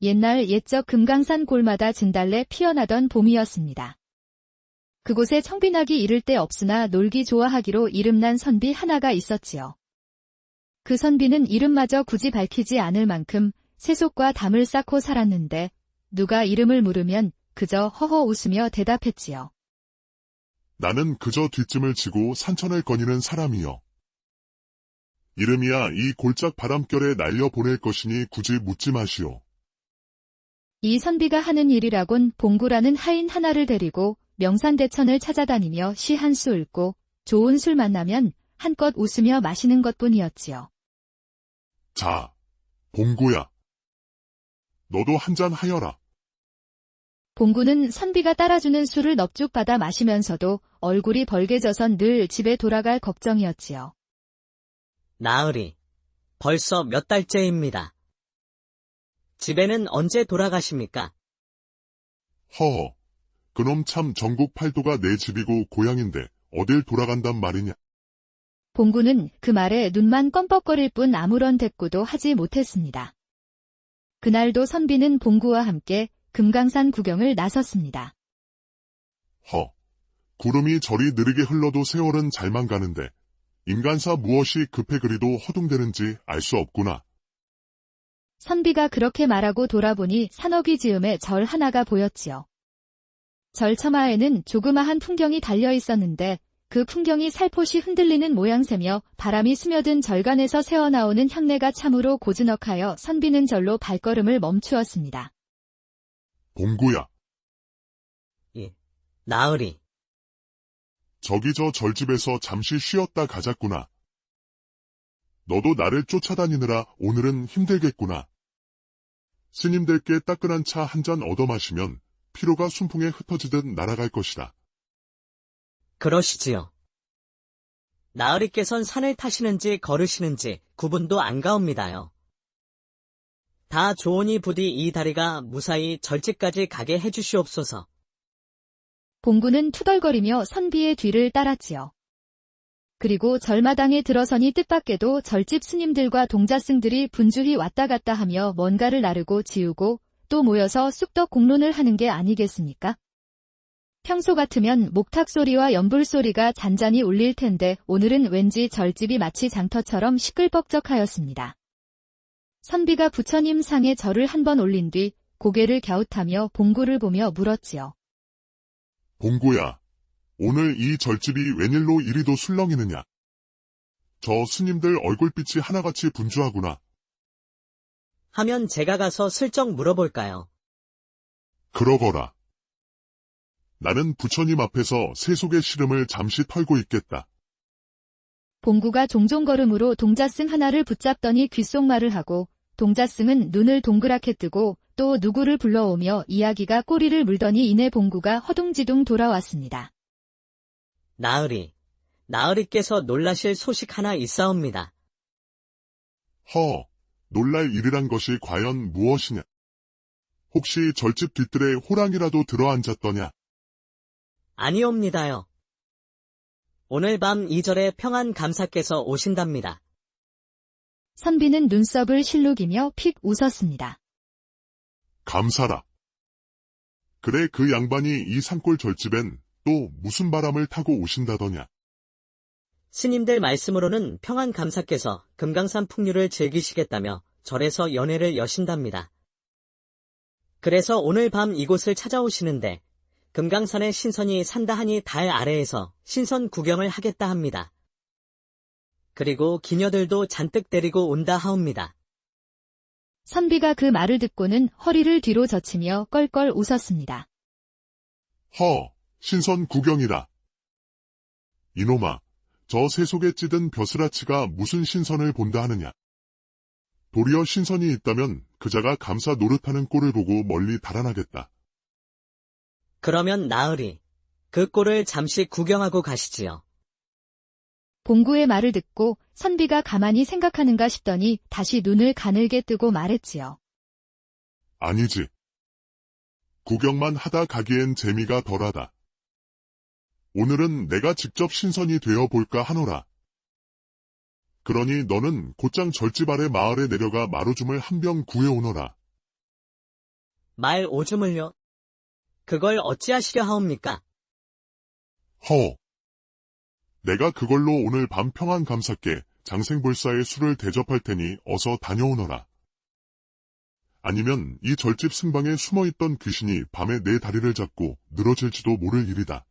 옛날 옛적 금강산 골마다 진달래 피어나던 봄이었습니다. 그곳에 청비나기 이를 데 없으나 놀기 좋아하기로 이름난 선비 하나가 있었지요. 그 선비는 이름마저 굳이 밝히지 않을 만큼 세속과 담을 쌓고 살았는데 누가 이름을 물으면 그저 허허 웃으며 대답했지요. 나는 그저 뒷짐을 지고 산천을 거니는 사람이여. 이름이야 이 골짝 바람결에 날려보낼 것이니 굳이 묻지 마시오. 이 선비가 하는 일이라곤 봉구라는 하인 하나를 데리고 명산대천을 찾아다니며 시 한 수 읽고 좋은 술 만나면 한껏 웃으며 마시는 것뿐이었지요. 자, 봉구야. 너도 한잔 하여라. 봉구는 선비가 따라주는 술을 넙죽 받아 마시면서도 얼굴이 벌개져선 늘 집에 돌아갈 걱정이었지요. 나으리, 벌써 몇 달째입니다. 집에는 언제 돌아가십니까? 허허, 그놈 참 전국 팔도가 내 집이고 고향인데 어딜 돌아간단 말이냐. 봉구는 그 말에 눈만 껌뻑거릴 뿐 아무런 대꾸도 하지 못했습니다. 그날도 선비는 봉구와 함께 금강산 구경을 나섰습니다. 구름이 저리 느리게 흘러도 세월은 잘만 가는데 인간사 무엇이 급해 그리도 허둥대는지 알 수 없구나. 선비가 그렇게 말하고 돌아보니 산어귀 지음의 절 하나가 보였지요. 절 처마에는 조그마한 풍경이 달려 있었는데 그 풍경이 살포시 흔들리는 모양새며 바람이 스며든 절간에서 새어나오는 향내가 참으로 고즈넉하여 선비는 절로 발걸음을 멈추었습니다. 봉구야. 예, 나으리. 저기 저 절집에서 잠시 쉬었다 가자꾸나. 너도 나를 쫓아다니느라 오늘은 힘들겠구나. 스님들께 따끈한 차 한 잔 얻어 마시면 피로가 순풍에 흩어지듯 날아갈 것이다. 그러시지요. 나으리께선 산을 타시는지 걸으시는지 구분도 안 가옵니다요. 다 좋으니 부디 이 다리가 무사히 절집까지 가게 해주시옵소서. 봉구는 투덜거리며 선비의 뒤를 따랐지요. 그리고 절마당에 들어서니 뜻밖에도 절집 스님들과 동자승들이 분주히 왔다 갔다 하며 뭔가를 나르고 지우고 또 모여서 쑥떡 공론을 하는 게 아니겠습니까? 평소 같으면 목탁 소리와 연불 소리가 잔잔히 울릴 텐데 오늘은 왠지 절집이 마치 장터처럼 시끌벅적하였습니다. 선비가 부처님 상에 절을 한 번 올린 뒤 고개를 갸웃하며 봉구를 보며 물었지요. 봉구야, 오늘 이 절집이 웬일로 이리도 술렁이느냐? 저 스님들 얼굴빛이 하나같이 분주하구나. 하면 제가 가서 슬쩍 물어볼까요? 그러거라. 나는 부처님 앞에서 세속의 시름을 잠시 털고 있겠다. 봉구가 종종 걸음으로 동자승 하나를 붙잡더니 귓속말을 하고 동자승은 눈을 동그랗게 뜨고 또 누구를 불러오며 이야기가 꼬리를 물더니 이내 봉구가 허둥지둥 돌아왔습니다. 나으리께서 놀라실 소식 하나 있사옵니다. 놀랄 일이란 것이 과연 무엇이냐? 혹시 절집 뒤뜰에 호랑이라도 들어앉았더냐? 아니옵니다요. 오늘 밤 이 절에 평안감사께서 오신답니다. 선비는 눈썹을 실룩이며 픽 웃었습니다. 감사라. 그래 그 양반이 이 산골 절집엔 또 무슨 바람을 타고 오신다더냐? 스님들 말씀으로는 평안감사께서 금강산 풍류를 즐기시겠다며 절에서 연회를 여신답니다. 그래서 오늘 밤 이곳을 찾아오시는데 금강산의 신선이 산다하니 달 아래에서 신선 구경을 하겠다 합니다. 그리고 기녀들도 잔뜩 데리고 온다 하옵니다. 선비가 그 말을 듣고는 허리를 뒤로 젖히며 껄껄 웃었습니다. 신선 구경이라. 이놈아, 저 세속에 찌든 벼슬아치가 무슨 신선을 본다 하느냐. 도리어 신선이 있다면 그자가 감사 노릇하는 꼴을 보고 멀리 달아나겠다. 그러면 나으리, 그 꼴을 잠시 구경하고 가시지요. 봉구의 말을 듣고 선비가 가만히 생각하는가 싶더니 다시 눈을 가늘게 뜨고 말했지요. 아니지. 구경만 하다 가기엔 재미가 덜하다. 오늘은 내가 직접 신선이 되어 볼까 하노라. 그러니 너는 곧장 절집 아래 마을에 내려가 마루줌을 한 병 구해오너라. 말 오줌을요? 그걸 어찌하시려 하옵니까? 허. 내가 그걸로 오늘 밤 평안감사께 장생불사의 술을 대접할 테니 어서 다녀오너라. 아니면 이 절집 승방에 숨어있던 귀신이 밤에 내 다리를 잡고 늘어질지도 모를 일이다.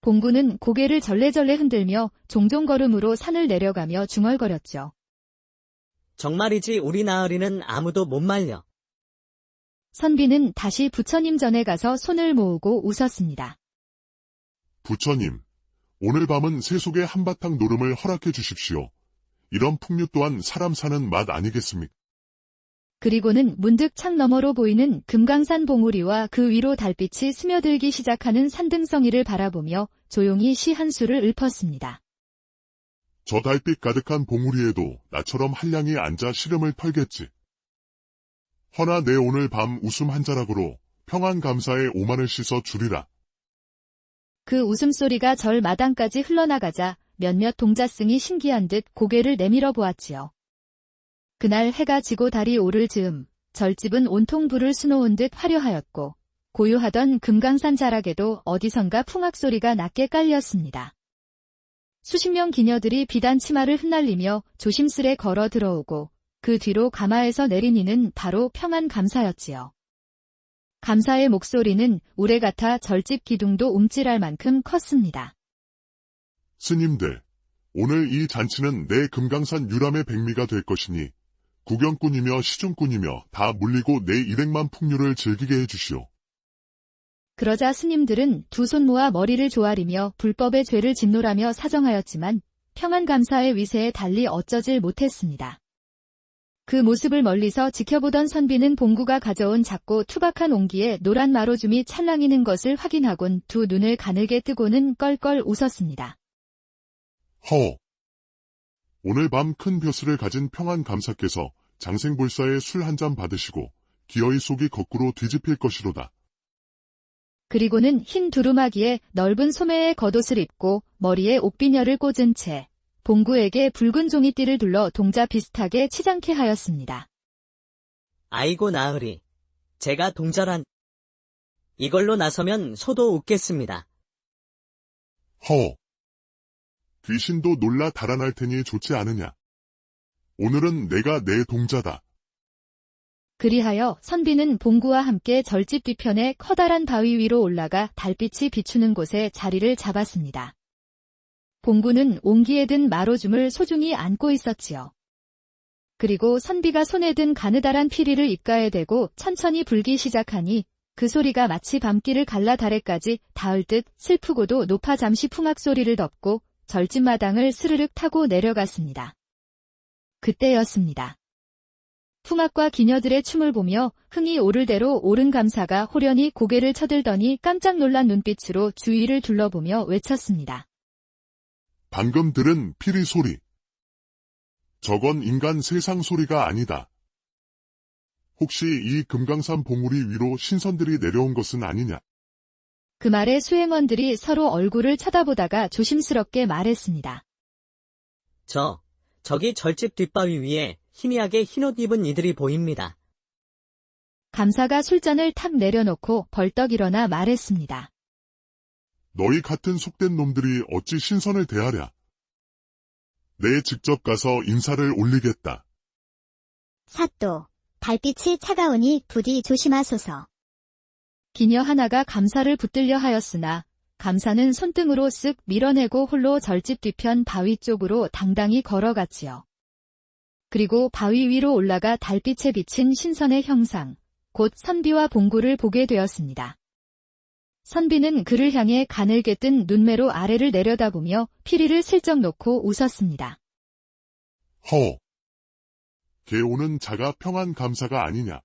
봉구는 고개를 절레절레 흔들며 종종 걸음으로 산을 내려가며 중얼거렸죠. 정말이지 우리 나으리는 아무도 못 말려. 선비는 다시 부처님 전에 가서 손을 모으고 웃었습니다. 부처님, 오늘 밤은 세속의 한바탕 노름을 허락해 주십시오. 이런 풍류 또한 사람 사는 맛 아니겠습니까? 그리고는 문득 창 너머로 보이는 금강산 봉우리와 그 위로 달빛이 스며들기 시작하는 산등성이를 바라보며 조용히 시 한 수를 읊었습니다. 저 달빛 가득한 봉우리에도 나처럼 한량이 앉아 시름을 털겠지. 허나 내 오늘 밤 웃음 한 자락으로 평안감사의 오만을 씻어 주리라. 그 웃음소리가 절 마당까지 흘러나가자 몇몇 동자승이 신기한 듯 고개를 내밀어 보았지요. 그날 해가 지고 달이 오를 즈음 절집은 온통 불을 수놓은 듯 화려하였고 고요하던 금강산 자락에도 어디선가 풍악소리가 낮게 깔렸습니다. 수십 명 기녀들이 비단 치마를 흩날리며 조심스레 걸어 들어오고 그 뒤로 가마에서 내린 이는 바로 평안감사였지요. 감사의 목소리는 우레 같아 절집 기둥도 움찔할 만큼 컸습니다. 스님들, 오늘 이 잔치는 내 금강산 유람의 백미가 될 것이니 구경꾼이며 시중꾼이며 다 물리고 내 일행만 풍류를 즐기게 해주시오. 그러자 스님들은 두 손 모아 머리를 조아리며 불법의 죄를 짓노라며 사정하였지만 평안감사의 위세에 달리 어쩌질 못했습니다. 그 모습을 멀리서 지켜보던 선비는 봉구가 가져온 작고 투박한 옹기에 노란 마로줌이 찰랑이는 것을 확인하곤 두 눈을 가늘게 뜨고는 껄껄 웃었습니다. 허. 오늘 밤 큰 벼슬을 가진 평안감사께서 장생불사의 술 한 잔 받으시고 기어이 속이 거꾸로 뒤집힐 것이로다. 그리고는 흰 두루마기에 넓은 소매의 겉옷을 입고 머리에 옥비녀를 꽂은 채 봉구에게 붉은 종이띠를 둘러 동자 비슷하게 치장케 하였습니다. 아이고 나으리, 제가 동자란. 이걸로 나서면 소도 웃겠습니다. 허. 귀신도 놀라 달아날 테니 좋지 않으냐. 오늘은 내가 내 동자다. 그리하여 선비는 봉구와 함께 절집 뒤편에 커다란 바위 위로 올라가 달빛이 비추는 곳에 자리를 잡았습니다. 봉구는 옹기에 든 마로줌을 소중히 안고 있었지요. 그리고 선비가 손에 든 가느다란 피리를 입가에 대고 천천히 불기 시작하니 그 소리가 마치 밤길을 갈라 달에까지 닿을 듯 슬프고도 높아 잠시 풍악 소리를 덮고 절집 마당을 스르륵 타고 내려갔습니다. 그때였습니다. 풍악과 기녀들의 춤을 보며 흥이 오를 대로 오른 감사가 호련히 고개를 쳐들더니 깜짝 놀란 눈빛으로 주위를 둘러보며 외쳤습니다. 방금 들은 피리 소리. 저건 인간 세상 소리가 아니다. 혹시 이 금강산 봉우리 위로 신선들이 내려온 것은 아니냐? 그 말에 수행원들이 서로 얼굴을 쳐다보다가 조심스럽게 말했습니다. 저기 절집 뒷바위 위에 희미하게 흰옷 입은 이들이 보입니다. 감사가 술잔을 탁 내려놓고 벌떡 일어나 말했습니다. 너희 같은 속된 놈들이 어찌 신선을 대하랴. 내 직접 가서 인사를 올리겠다. 사또, 달빛이 차가우니 부디 조심하소서. 기녀 하나가 감사를 붙들려 하였으나 감사는 손등으로 쓱 밀어내고 홀로 절집 뒤편 바위 쪽으로 당당히 걸어갔지요. 그리고 바위 위로 올라가 달빛에 비친 신선의 형상, 곧 선비와 봉구를 보게 되었습니다. 선비는 그를 향해 가늘게 뜬 눈매로 아래를 내려다보며 피리를 슬쩍 놓고 웃었습니다. 허. 개오는 자가 평안감사가 아니냐.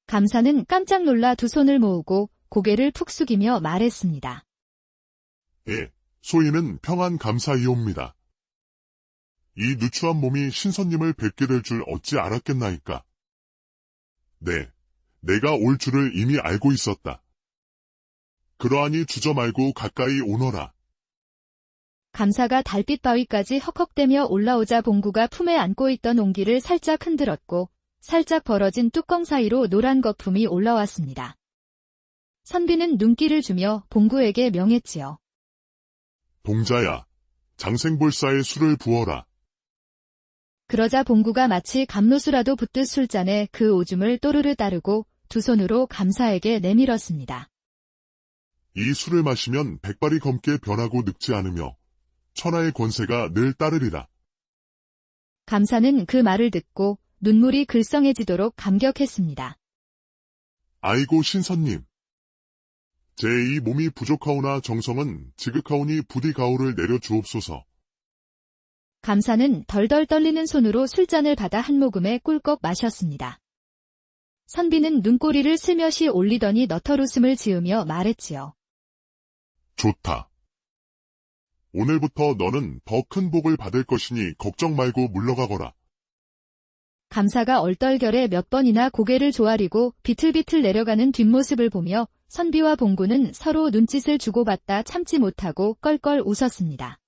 감사는 깜짝 놀라 두 손을 모으고 고개를 푹 숙이며 말했습니다. 예, 소인은 평안감사이옵니다. 이 누추한 몸이 신선님을 뵙게 될 줄 어찌 알았겠나이까. 네, 내가 올 줄을 이미 알고 있었다. 그러하니 주저 말고 가까이 오너라. 감사가 달빛 바위까지 헉헉대며 올라오자 봉구가 품에 안고 있던 옹기를 살짝 흔들었고 살짝 벌어진 뚜껑 사이로 노란 거품이 올라왔습니다. 선비는 눈길을 주며 봉구에게 명했지요. 동자야, 장생볼사에 술을 부어라. 그러자 봉구가 마치 감로수라도 붓듯 술잔에 그 오줌을 또르르 따르고 두 손으로 감사에게 내밀었습니다. 이 술을 마시면 백발이 검게 변하고 늙지 않으며 천하의 권세가 늘 따르리라. 감사는 그 말을 듣고 눈물이 글썽해지도록 감격했습니다. 아이고 신선님. 제 이 몸이 부족하오나 정성은 지극하오니 부디 가오를 내려주옵소서. 감사는 덜덜 떨리는 손으로 술잔을 받아 한 모금에 꿀꺽 마셨습니다. 선비는 눈꼬리를 슬며시 올리더니 너털웃음을 지으며 말했지요. 좋다. 오늘부터 너는 더 큰 복을 받을 것이니 걱정 말고 물러가거라. 감사가 얼떨결에 몇 번이나 고개를 조아리고 비틀비틀 내려가는 뒷모습을 보며 선비와 봉구는 서로 눈짓을 주고받다 참지 못하고 껄껄 웃었습니다.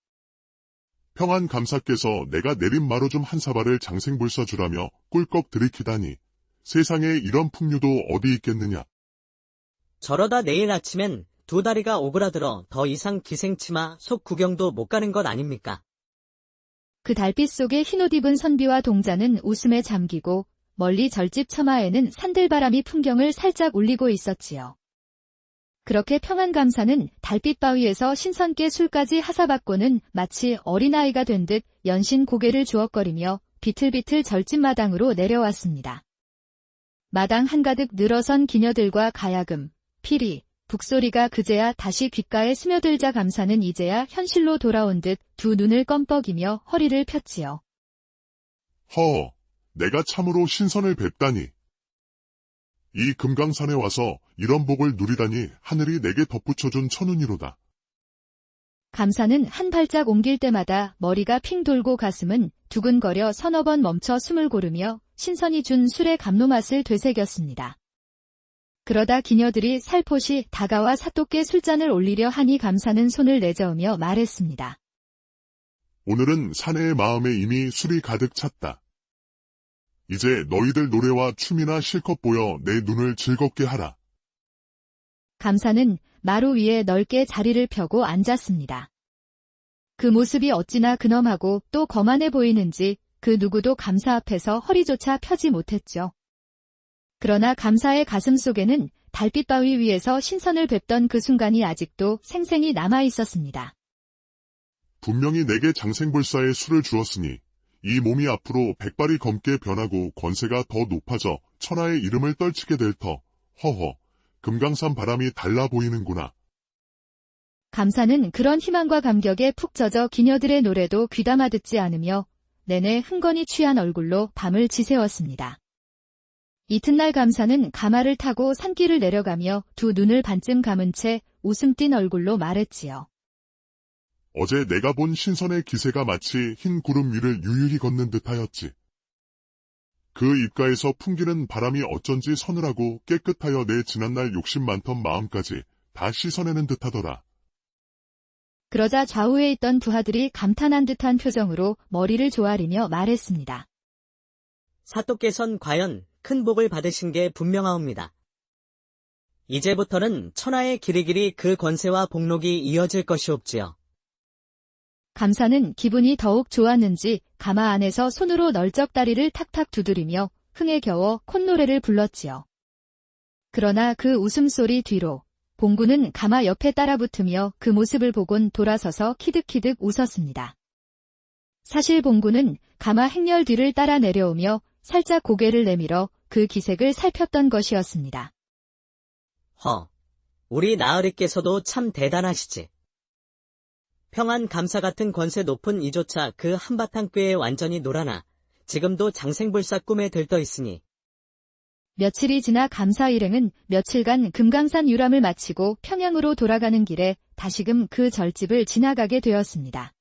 평안 감사께서 내가 내린 마로 좀 한 사발을 장생불사 주라며 꿀꺽 들이키다니 세상에 이런 풍류도 어디 있겠느냐. 저러다 내일 아침엔 두 다리가 오그라들어 더 이상 기생치마 속 구경도 못 가는 것 아닙니까? 그 달빛 속에 흰옷 입은 선비와 동자는 웃음에 잠기고 멀리 절집 처마에는 산들바람이 풍경을 살짝 울리고 있었지요. 그렇게 평안감사는 달빛 바위에서 신선께 술까지 하사받고는 마치 어린아이가 된 듯 연신 고개를 주걱거리며 비틀비틀 절집 마당으로 내려왔습니다. 마당 한가득 늘어선 기녀들과 가야금, 피리, 북소리가 그제야 다시 귓가에 스며들자 감사는 이제야 현실로 돌아온 듯 두 눈을 껌뻑이며 허리를 폈지요. 허, 내가 참으로 신선을 뵙다니. 이 금강산에 와서 이런 복을 누리다니 하늘이 내게 덧붙여준 천운이로다. 감사는 한 발짝 옮길 때마다 머리가 핑 돌고 가슴은 두근거려 서너 번 멈춰 숨을 고르며 신선이 준 술의 감로맛을 되새겼습니다. 그러다 기녀들이 살포시 다가와 사또께 술잔을 올리려 하니 감사는 손을 내저으며 말했습니다. 오늘은 사내의 마음에 이미 술이 가득 찼다. 이제 너희들 노래와 춤이나 실컷 보여 내 눈을 즐겁게 하라. 감사는 마루 위에 넓게 자리를 펴고 앉았습니다. 그 모습이 어찌나 근엄하고 또 거만해 보이는지 그 누구도 감사 앞에서 허리조차 펴지 못했죠. 그러나 감사의 가슴 속에는 달빛 바위 위에서 신선을 뵙던 그 순간이 아직도 생생히 남아 있었습니다. 분명히 내게 장생불사의 술을 주었으니 이 몸이 앞으로 백발이 검게 변하고 권세가 더 높아져 천하의 이름을 떨치게 될 터. 허허, 금강산 바람이 달라 보이는구나. 감사는 그런 희망과 감격에 푹 젖어 기녀들의 노래도 귀담아 듣지 않으며 내내 흥건히 취한 얼굴로 밤을 지새웠습니다. 이튿날 감사는 가마를 타고 산길을 내려가며 두 눈을 반쯤 감은 채 웃음 띤 얼굴로 말했지요. 어제 내가 본 신선의 기세가 마치 흰 구름 위를 유유히 걷는 듯하였지. 그 입가에서 풍기는 바람이 어쩐지 서늘하고 깨끗하여 내 지난날 욕심 많던 마음까지 다 씻어내는 듯하더라. 그러자 좌우에 있던 부하들이 감탄한 듯한 표정으로 머리를 조아리며 말했습니다. 사또께선 과연 큰 복을 받으신 게 분명하옵니다. 이제부터는 천하의 길이길이 그 권세와 복록이 이어질 것이옵지요. 감사는 기분이 더욱 좋았는지 가마 안에서 손으로 널쩍 다리를 탁탁 두드리며 흥에 겨워 콧노래를 불렀지요. 그러나 그 웃음소리 뒤로 봉구는 가마 옆에 따라붙으며 그 모습을 보곤 돌아서서 키득키득 웃었습니다. 사실 봉구는 가마 행렬 뒤를 따라 내려오며 살짝 고개를 내밀어 그 기색을 살폈던 것이었습니다. 허, 우리 나으리께서도 참 대단하시지. 평안 감사 같은 권세 높은 이조차 그 한바탕 꾀에 완전히 놀아나 지금도 장생불사 꿈에 들떠 있으니. 며칠이 지나 감사 일행은 며칠간 금강산 유람을 마치고 평양으로 돌아가는 길에 다시금 그 절집을 지나가게 되었습니다.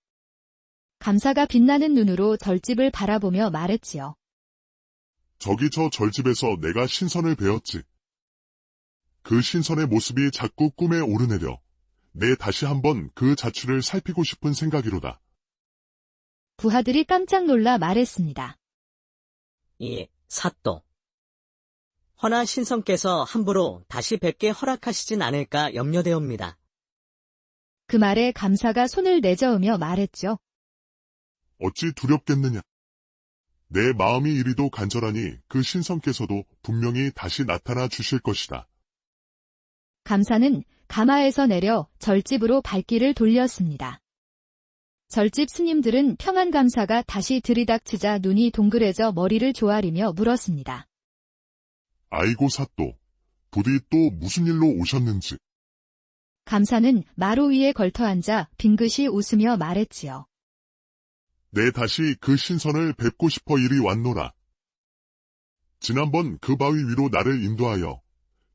감사가 빛나는 눈으로 절집을 바라보며 말했지요. 저기 저 절집에서 내가 신선을 배웠지. 그 신선의 모습이 자꾸 꿈에 오르내려 내 다시 한번 그 자취를 살피고 싶은 생각이로다. 부하들이 깜짝 놀라 말했습니다. 이 사또. 허나 신성께서 함부로 다시 뵙게 허락하시진 않을까 염려되옵니다. 그 말에 감사가 손을 내저으며 말했죠. 어찌 두렵겠느냐. 내 마음이 이리도 간절하니 그 신성께서도 분명히 다시 나타나 주실 것이다. 감사는 가마에서 내려 절집으로 발길을 돌렸습니다. 절집 스님들은 평안감사가 다시 들이닥치자 눈이 동그래져 머리를 조아리며 물었습니다. 아이고 사또, 부디 또 무슨 일로 오셨는지. 감사는 마루 위에 걸터앉아 빙긋이 웃으며 말했지요. 내 다시 그 신선을 뵙고 싶어 이리 왔노라. 지난번 그 바위 위로 나를 인도하여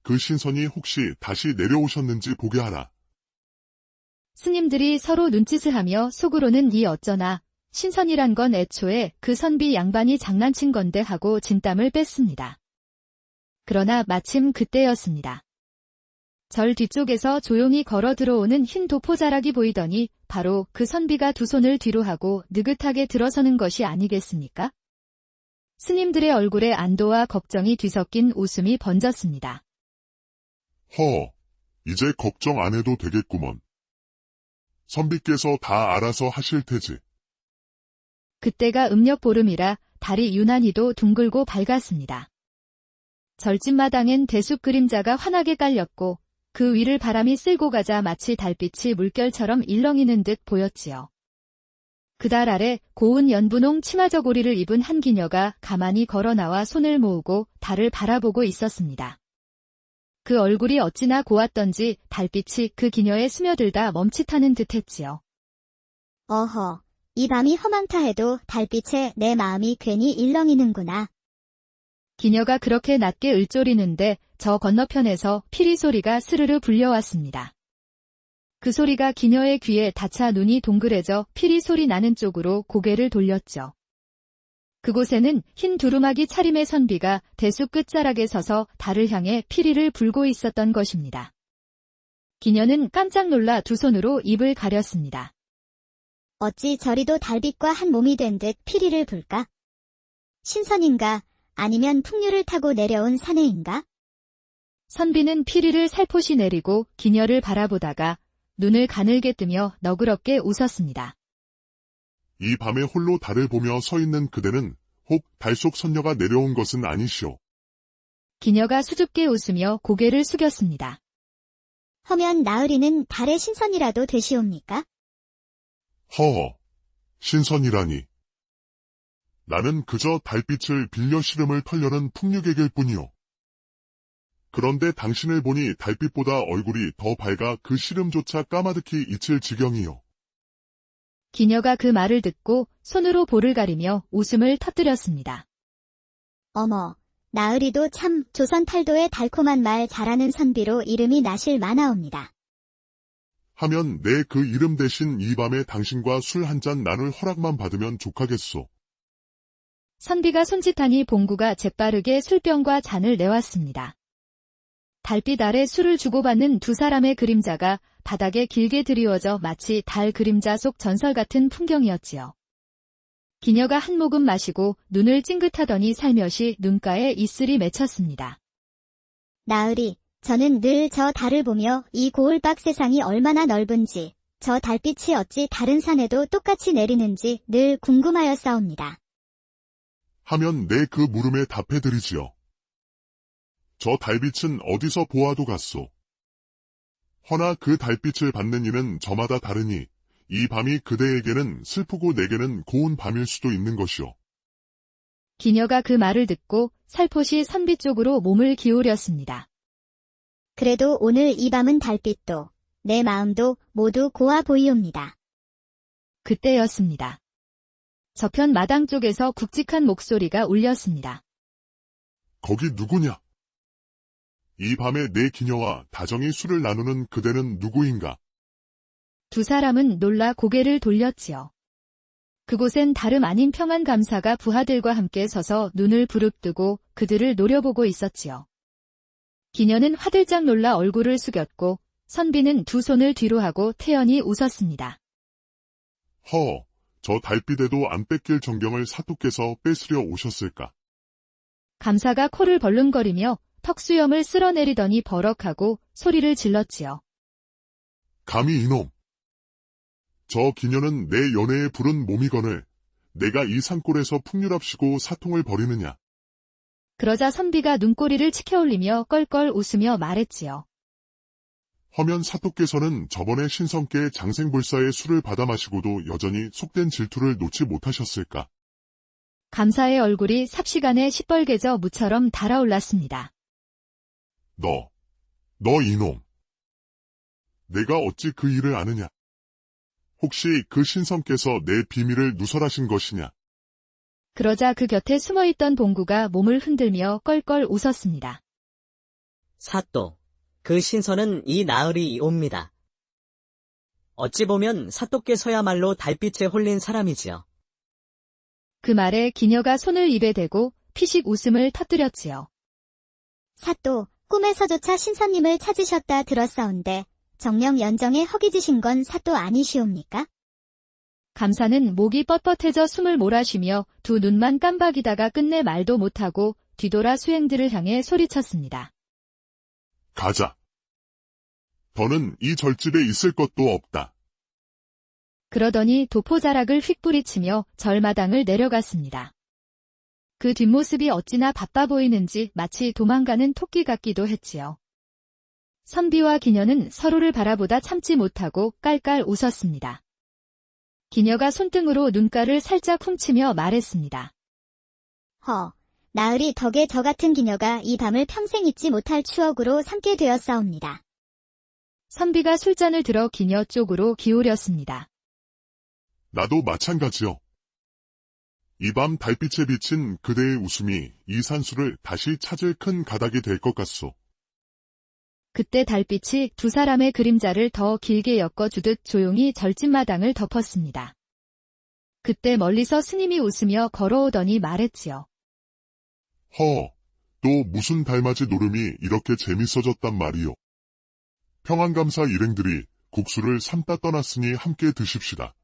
그 신선이 혹시 다시 내려오셨는지 보게 하라. 스님들이 서로 눈짓을 하며 속으로는 이 어쩌나 신선이란 건 애초에 그 선비 양반이 장난친 건데 하고 진땀을 뺐습니다. 그러나 마침 그때였습니다. 절 뒤쪽에서 조용히 걸어 들어오는 흰 도포자락이 보이더니 바로 그 선비가 두 손을 뒤로 하고 느긋하게 들어서는 것이 아니겠습니까? 스님들의 얼굴에 안도와 걱정이 뒤섞인 웃음이 번졌습니다. 이제 걱정 안 해도 되겠구먼. 선비께서 다 알아서 하실 테지. 그때가 음력 보름이라 달이 유난히도 둥글고 밝았습니다. 절집마당엔 대숲 그림자가 환하게 깔렸고 그 위를 바람이 쓸고 가자 마치 달빛이 물결처럼 일렁이는 듯 보였지요. 그달 아래 고운 연분홍 치마저고리를 입은 한 기녀가 가만히 걸어 나와 손을 모으고 달을 바라보고 있었습니다. 그 얼굴이 어찌나 고왔던지 달빛이 그 기녀에 스며들다 멈칫하는 듯했지요. 어허, 이 밤이 허망타 해도 달빛에 내 마음이 괜히 일렁이는구나. 기녀가 그렇게 낮게 을조리는데 저 건너편에서 피리 소리가 스르르 불려왔습니다. 그 소리가 기녀의 귀에 닿자 눈이 동그래져 피리 소리 나는 쪽으로 고개를 돌렸죠. 그곳에는 흰 두루마기 차림의 선비가 대숲 끝자락에 서서 달을 향해 피리를 불고 있었던 것입니다. 기녀는 깜짝 놀라 두 손으로 입을 가렸습니다. 어찌 저리도 달빛과 한 몸이 된 듯 피리를 불까? 신선인가? 아니면 풍류를 타고 내려온 사내인가? 선비는 피리를 살포시 내리고 기녀를 바라보다가 눈을 가늘게 뜨며 너그럽게 웃었습니다. 이 밤에 홀로 달을 보며 서 있는 그대는 혹 달 속 선녀가 내려온 것은 아니시오. 기녀가 수줍게 웃으며 고개를 숙였습니다. 허면 나으리는 달의 신선이라도 되시옵니까? 신선이라니. 나는 그저 달빛을 빌려 시름을 털려는 풍류객일 뿐이오. 그런데 당신을 보니 달빛보다 얼굴이 더 밝아 그 시름조차 까마득히 잊힐 지경이오. 기녀가 그 말을 듣고 손으로 볼을 가리며 웃음을 터뜨렸습니다. 어머, 나으리도 참 조선 탈도의 달콤한 말 잘하는 선비로 이름이 나실 만하옵니다. 하면 내 그 이름 대신 이 밤에 당신과 술 한 잔 나눌 허락만 받으면 족하겠소. 선비가 손짓하니 봉구가 재빠르게 술병과 잔을 내왔습니다. 달빛 아래 술을 주고받는 두 사람의 그림자가 바닥에 길게 드리워져 마치 달 그림자 속 전설 같은 풍경이었지요. 기녀가 한 모금 마시고 눈을 찡긋하더니 살며시 눈가에 이슬이 맺혔습니다. 나으리, 저는 늘 저 달을 보며 이 고을박 세상이 얼마나 넓은지, 저 달빛이 어찌 다른 산에도 똑같이 내리는지 늘 궁금하였사옵니다. 하면 내 그 물음에 답해드리지요. 저 달빛은 어디서 보아도 같소. 허나 그 달빛을 받는 이는 저마다 다르니 이 밤이 그대에게는 슬프고 내게는 고운 밤일 수도 있는 것이오. 기녀가 그 말을 듣고 살포시 선비 쪽으로 몸을 기울였습니다. 그래도 오늘 이 밤은 달빛도, 내 마음도 모두 고와 보이옵니다. 그때였습니다. 저편 마당 쪽에서 굵직한 목소리가 울렸습니다. 거기 누구냐? 이 밤에 내 기녀와 다정히 술을 나누는 그대는 누구인가? 두 사람은 놀라 고개를 돌렸지요. 그곳엔 다름 아닌 평안감사가 부하들과 함께 서서 눈을 부릅뜨고 그들을 노려보고 있었지요. 기녀는 화들짝 놀라 얼굴을 숙였고 선비는 두 손을 뒤로 하고 태연히 웃었습니다. 저 달빛에도 안 뺏길 정경을 사토께서 뺏으려 오셨을까? 감사가 코를 벌름거리며 턱수염을 쓸어내리더니 버럭하고 소리를 질렀지요. 감히 이놈. 저 기녀는 내 연애에 부른 몸이거늘 내가 이 산골에서 풍류랍시고 사통을 벌이느냐. 그러자 선비가 눈꼬리를 치켜올리며 껄껄 웃으며 말했지요. 허면 사토께서는 저번에 신성께 장생불사의 술을 받아 마시고도 여전히 속된 질투를 놓지 못하셨을까. 감사의 얼굴이 삽시간에 시뻘개져 무처럼 달아올랐습니다. 너 이놈. 내가 어찌 그 일을 아느냐. 혹시 그 신성께서 내 비밀을 누설하신 것이냐. 그러자 그 곁에 숨어있던 봉구가 몸을 흔들며 껄껄 웃었습니다. 사또, 그 신선은 이 나으리 옵니다. 어찌 보면 사또께서야말로 달빛에 홀린 사람이지요. 그 말에 기녀가 손을 입에 대고 피식 웃음을 터뜨렸지요. 사또, 꿈에서조차 신선님을 찾으셨다 들었사온데 정령 연정에 허기지신 건 사또 아니시옵니까? 감사는 목이 뻣뻣해져 숨을 몰아쉬며 두 눈만 깜박이다가 끝내 말도 못하고 뒤돌아 수행들을 향해 소리쳤습니다. 가자. 더는 이 절집에 있을 것도 없다. 그러더니 도포자락을 휙 뿌리치며 절마당을 내려갔습니다. 그 뒷모습이 어찌나 바빠 보이는지 마치 도망가는 토끼 같기도 했지요. 선비와 기녀는 서로를 바라보다 참지 못하고 깔깔 웃었습니다. 기녀가 손등으로 눈가를 살짝 훔치며 말했습니다. 나으리 덕에 저 같은 기녀가 이 밤을 평생 잊지 못할 추억으로 삼게 되었사옵니다. 선비가 술잔을 들어 기녀 쪽으로 기울였습니다. 나도 마찬가지요. 이 밤 달빛에 비친 그대의 웃음이 이 산수를 다시 찾을 큰 가닥이 될 것 같소. 그때 달빛이 두 사람의 그림자를 더 길게 엮어주듯 조용히 절집마당을 덮었습니다. 그때 멀리서 스님이 웃으며 걸어오더니 말했지요. 또 무슨 달맞이 노름이 이렇게 재밌어졌단 말이요. 평안감사 일행들이 국수를 삶다 떠났으니 함께 드십시다.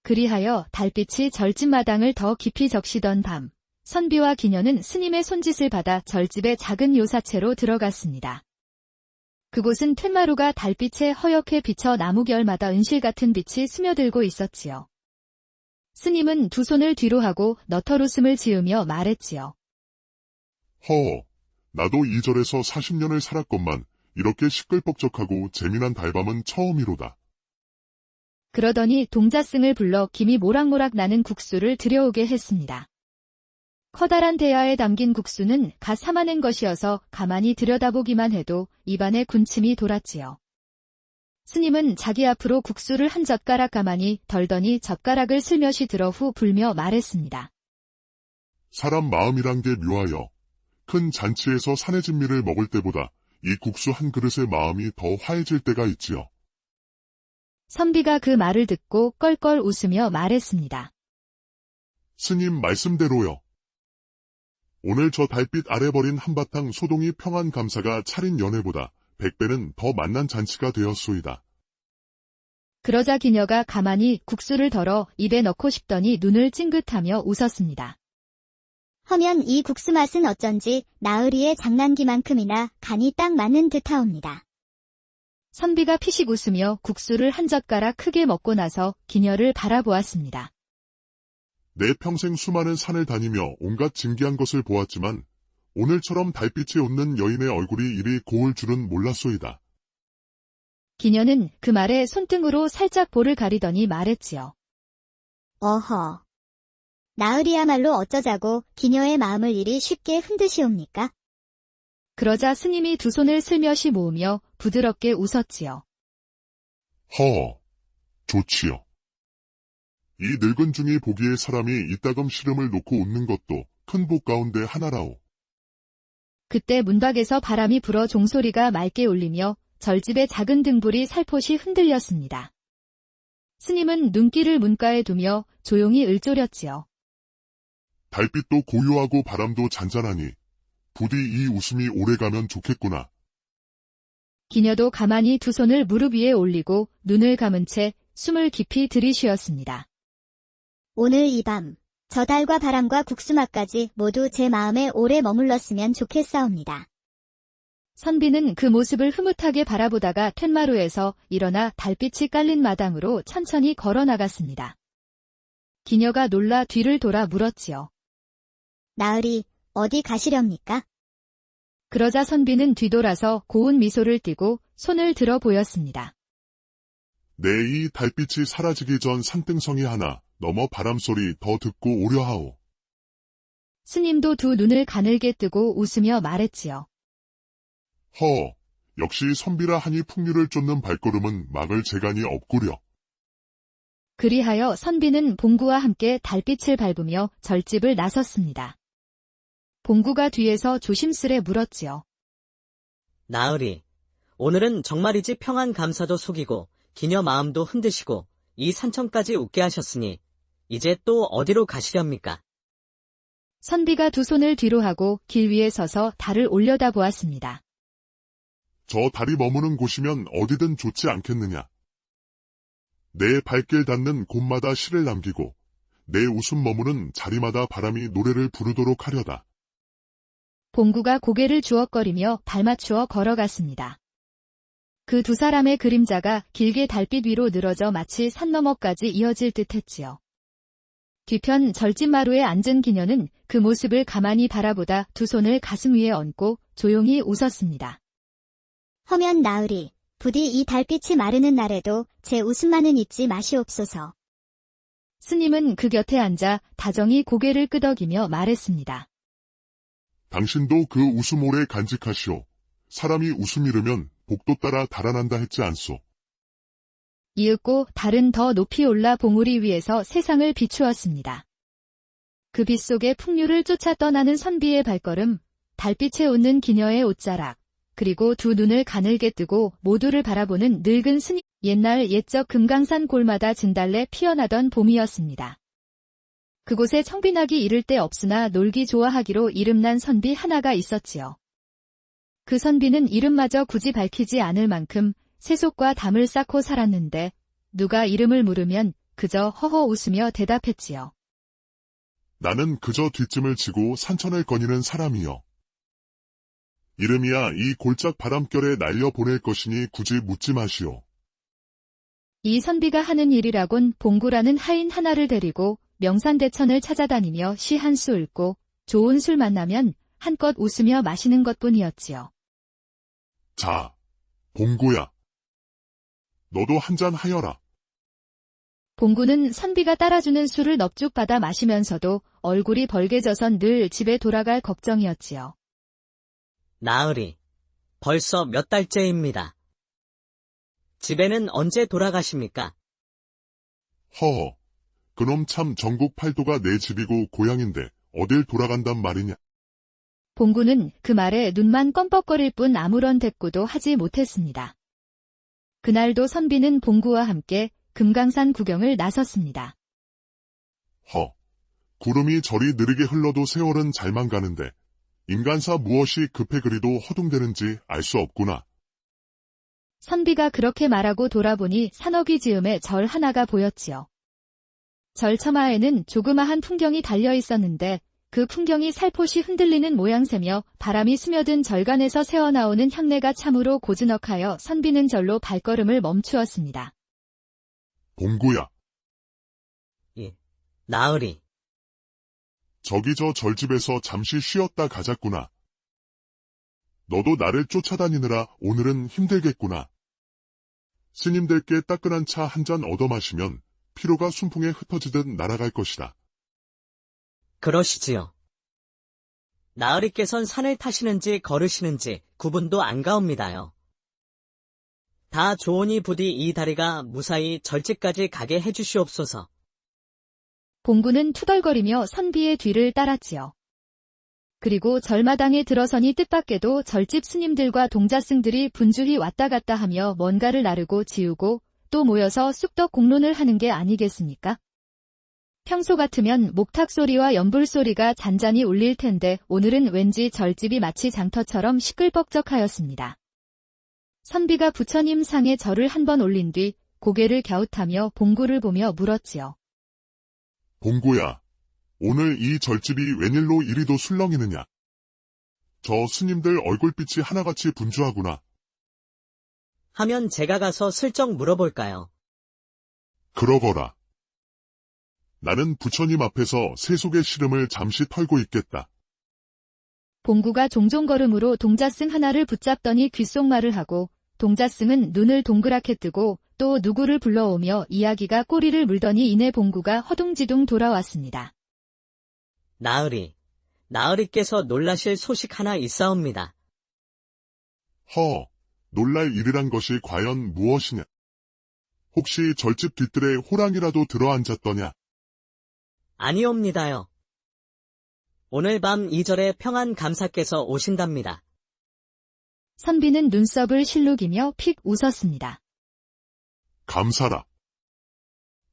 그리하여 달빛이 절집마당을 더 깊이 적시던 밤, 선비와 기녀는 스님의 손짓을 받아 절집의 작은 요사채로 들어갔습니다. 그곳은 툇마루가 달빛에 허옇게 비쳐 나무결마다 은실 같은 빛이 스며들고 있었지요. 스님은 두 손을 뒤로 하고 너털 웃음을 지으며 말했지요. 나도 이 절에서 40년을 살았건만 이렇게 시끌벅적하고 재미난 달밤은 처음이로다. 그러더니 동자승을 불러 김이 모락모락 나는 국수를 들여오게 했습니다. 커다란 대야에 담긴 국수는 갓 삶아낸 것이어서 가만히 들여다보기만 해도 입안에 군침이 돌았지요. 스님은 자기 앞으로 국수를 한 젓가락 가만히 덜더니 젓가락을 슬며시 들어 후 불며 말했습니다. 사람 마음이란 게 묘하여 큰 잔치에서 산의 진미를 먹을 때보다 이 국수 한 그릇의 마음이 더 화해질 때가 있지요. 선비가 그 말을 듣고 껄껄 웃으며 말했습니다. 스님 말씀대로요. 오늘 저 달빛 아래 버린 한바탕 소동이 평안 감사가 차린 연회보다 100배는 더 만난 잔치가 되었소이다. 그러자 기녀가 가만히 국수를 덜어 입에 넣고 싶더니 눈을 찡긋하며 웃었습니다. 허면 이 국수 맛은 어쩐지 나으리의 장난기만큼이나 간이 딱 맞는 듯하옵니다. 선비가 피식 웃으며 국수를 한 젓가락 크게 먹고 나서 기녀를 바라보았습니다. 내 평생 수많은 산을 다니며 온갖 진기한 것을 보았지만 오늘처럼 달빛에 웃는 여인의 얼굴이 이리 고울 줄은 몰랐소이다. 기녀는 그 말에 손등으로 살짝 볼을 가리더니 말했지요. 나으리야말로 어쩌자고 기녀의 마음을 이리 쉽게 흔드시옵니까? 그러자 스님이 두 손을 슬며시 모으며 부드럽게 웃었지요. 좋지요. 이 늙은 중이 보기에 사람이 이따금 시름을 놓고 웃는 것도 큰 복 가운데 하나라오. 그때 문밖에서 바람이 불어 종소리가 맑게 울리며 절집의 작은 등불이 살포시 흔들렸습니다. 스님은 눈길을 문가에 두며 조용히 을조렸지요. 달빛도 고요하고 바람도 잔잔하니 부디 이 웃음이 오래가면 좋겠구나. 기녀도 가만히 두 손을 무릎 위에 올리고 눈을 감은 채 숨을 깊이 들이쉬었습니다. 오늘 이 밤 저 달과 바람과 국수맛까지 모두 제 마음에 오래 머물렀으면 좋겠사옵니다. 선비는 그 모습을 흐뭇하게 바라보다가 툇마루에서 일어나 달빛이 깔린 마당으로 천천히 걸어 나갔습니다. 기녀가 놀라 뒤를 돌아 물었지요. 나으리, 어디 가시렵니까? 그러자 선비는 뒤돌아서 고운 미소를 띠고 손을 들어 보였습니다. 내 이 달빛이 사라지기 전 산등성이 하나 넘어 바람소리 더 듣고 오려 하오. 스님도 두 눈을 가늘게 뜨고 웃으며 말했지요. 허, 역시 선비라 하니 풍류를 쫓는 발걸음은 막을 재간이 없구려. 그리하여 선비는 봉구와 함께 달빛을 밟으며 절집을 나섰습니다. 봉구가 뒤에서 조심스레 물었지요. 나으리, 오늘은 정말이지 평안감사도 속이고 기녀 마음도 흔드시고 이 산천까지 웃게 하셨으니 이제 또 어디로 가시렵니까? 선비가 두 손을 뒤로 하고 길 위에 서서 달을 올려다 보았습니다. 저 달이 머무는 곳이면 어디든 좋지 않겠느냐. 내 발길 닿는 곳마다 시를 남기고 내 웃음 머무는 자리마다 바람이 노래를 부르도록 하려다. 봉구가 고개를 주걱거리며 발맞추어 걸어갔습니다. 그 두 사람의 그림자가 길게 달빛 위로 늘어져 마치 산 너머까지 이어질 듯 했지요. 뒤편 절집마루에 앉은 기녀는 그 모습을 가만히 바라보다 두 손을 가슴 위에 얹고 조용히 웃었습니다. 허면 나으리, 부디 이 달빛이 마르는 날에도 제 웃음만은 잊지 마시옵소서. 스님은 그 곁에 앉아 다정히 고개를 끄덕이며 말했습니다. 당신도 그 웃음 오래 간직하시오. 사람이 웃음 잃으면 복도 따라 달아난다 했지 않소. 이윽고 달은 더 높이 올라 봉우리 위에서 세상을 비추었습니다. 그 빛 속에 풍류를 쫓아 떠나는 선비의 발걸음, 달빛에 웃는 기녀의 옷자락, 그리고 두 눈을 가늘게 뜨고 모두를 바라보는 늙은 스님, 옛날 옛적 금강산 골마다 진달래 피어나던 봄이었습니다. 그곳에 청빈하기 이를 데 없으나 놀기 좋아하기로 이름난 선비 하나가 있었지요. 그 선비는 이름마저 굳이 밝히지 않을 만큼 세속과 담을 쌓고 살았는데 누가 이름을 물으면 그저 허허 웃으며 대답했지요. 나는 그저 뒷짐을 지고 산천을 거니는 사람이여. 이름이야 이 골짝 바람결에 날려보낼 것이니 굳이 묻지 마시오. 이 선비가 하는 일이라곤 봉구라는 하인 하나를 데리고 명산대천을 찾아다니며 시 한 수 읽고 좋은 술 만나면 한껏 웃으며 마시는 것뿐이었지요. 자, 봉구야. 너도 한잔 하여라. 봉구는 선비가 따라주는 술을 넙죽 받아 마시면서도 얼굴이 벌개져선 늘 집에 돌아갈 걱정이었지요. 나으리, 벌써 몇 달째입니다. 집에는 언제 돌아가십니까? 허허, 그놈 참 전국 팔도가 내 집이고 고향인데 어딜 돌아간단 말이냐. 봉구는 그 말에 눈만 껌뻑거릴 뿐 아무런 대꾸도 하지 못했습니다. 그날도 선비는 봉구와 함께 금강산 구경을 나섰습니다. 허, 구름이 저리 느리게 흘러도 세월은 잘만 가는데 인간사 무엇이 급해 그리도 허둥대는지 알 수 없구나. 선비가 그렇게 말하고 돌아보니 산어귀 지음의 절 하나가 보였지요. 절 처마에는 조그마한 풍경이 달려 있었는데 그 풍경이 살포시 흔들리는 모양새며 바람이 스며든 절간에서 새어나오는 향내가 참으로 고즈넉하여 선비는 절로 발걸음을 멈추었습니다. 봉구야, 예, 나으리. 저기 저 절집에서 잠시 쉬었다 가자꾸나. 너도 나를 쫓아다니느라 오늘은 힘들겠구나. 스님들께 따끈한 차 한 잔 얻어 마시면 피로가 순풍에 흩어지듯 날아갈 것이다. 그러시지요. 나으리께선 산을 타시는지 걸으시는지 구분도 안 가옵니다요. 다 좋으니 부디 이 다리가 무사히 절집까지 가게 해주시옵소서. 봉구는 투덜거리며 선비의 뒤를 따랐지요. 그리고 절마당에 들어서니 뜻밖에도 절집 스님들과 동자승들이 분주히 왔다 갔다 하며 뭔가를 나르고 지우고 또 모여서 쑥덕 공론을 하는 게 아니겠습니까? 평소 같으면 목탁 소리와 연불 소리가 잔잔히 울릴 텐데 오늘은 왠지 절집이 마치 장터처럼 시끌벅적하였습니다. 선비가 부처님 상에 절을 한 번 올린 뒤 고개를 갸웃하며 봉구를 보며 물었지요. 봉구야, 오늘 이 절집이 웬일로 이리도 술렁이느냐. 저 스님들 얼굴빛이 하나같이 분주하구나. 하면 제가 가서 슬쩍 물어볼까요? 그러거라. 나는 부처님 앞에서 세속의 시름을 잠시 털고 있겠다. 봉구가 종종 걸음으로 동자승 하나를 붙잡더니 귓속말을 하고 동자승은 눈을 동그랗게 뜨고 또 누구를 불러오며 이야기가 꼬리를 물더니 이내 봉구가 허둥지둥 돌아왔습니다. 나으리께서 놀라실 소식 하나 있사옵니다. 놀랄 일이란 것이 과연 무엇이냐? 혹시 절집 뒤뜰에 호랑이라도 들어앉았더냐? 아니옵니다요. 오늘 밤 2절에 평안감사께서 오신답니다. 선비는 눈썹을 실룩이며 픽 웃었습니다. 감사라.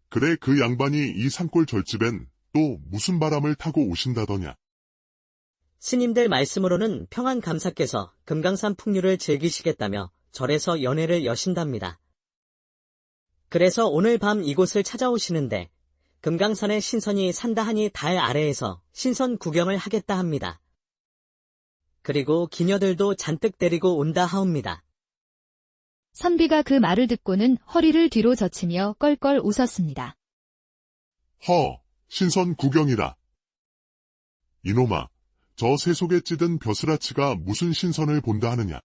그래 그 양반이 이 산골 절집엔 또 무슨 바람을 타고 오신다더냐? 스님들 말씀으로는 평안감사께서 금강산 풍류를 즐기시겠다며 절에서 연회를 여신답니다. 그래서 오늘 밤 이곳을 찾아오시는데 금강산에 신선이 산다 하니 달 아래에서 신선 구경을 하겠다 합니다. 그리고 기녀들도 잔뜩 데리고 온다 하옵니다. 선비가 그 말을 듣고는 허리를 뒤로 젖히며 껄껄 웃었습니다. 신선 구경이라. 이놈아, 저 세속에 찌든 벼슬아치가 무슨 신선을 본다 하느냐.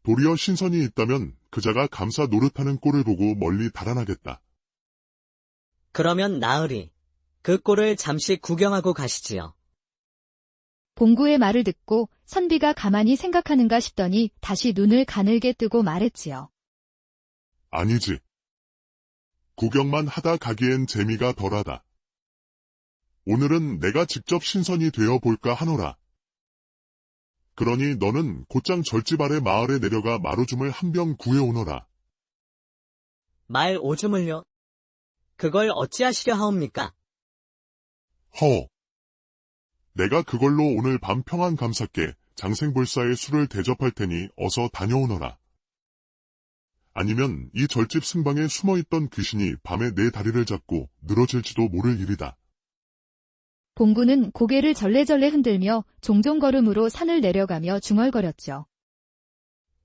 도리어 신선이 있다면 그자가 감사 노릇하는 꼴을 보고 멀리 달아나겠다. 그러면 나으리, 그 꼴을 잠시 구경하고 가시지요. 봉구의 말을 듣고 선비가 가만히 생각하는가 싶더니 다시 눈을 가늘게 뜨고 말했지요. 아니지. 구경만 하다 가기엔 재미가 덜하다. 오늘은 내가 직접 신선이 되어 볼까 하노라. 그러니 너는 곧장 절집 아래 마을에 내려가 마로줌을 한 병 구해오너라. 말 오줌을요? 그걸 어찌하시려 하옵니까? 내가 그걸로 오늘 밤 평안감사께 장생불사의 술을 대접할 테니 어서 다녀오너라. 아니면 이 절집 승방에 숨어있던 귀신이 밤에 내 다리를 잡고 늘어질지도 모를 일이다. 봉구는 고개를 절레절레 흔들며 종종 걸음으로 산을 내려가며 중얼거렸죠.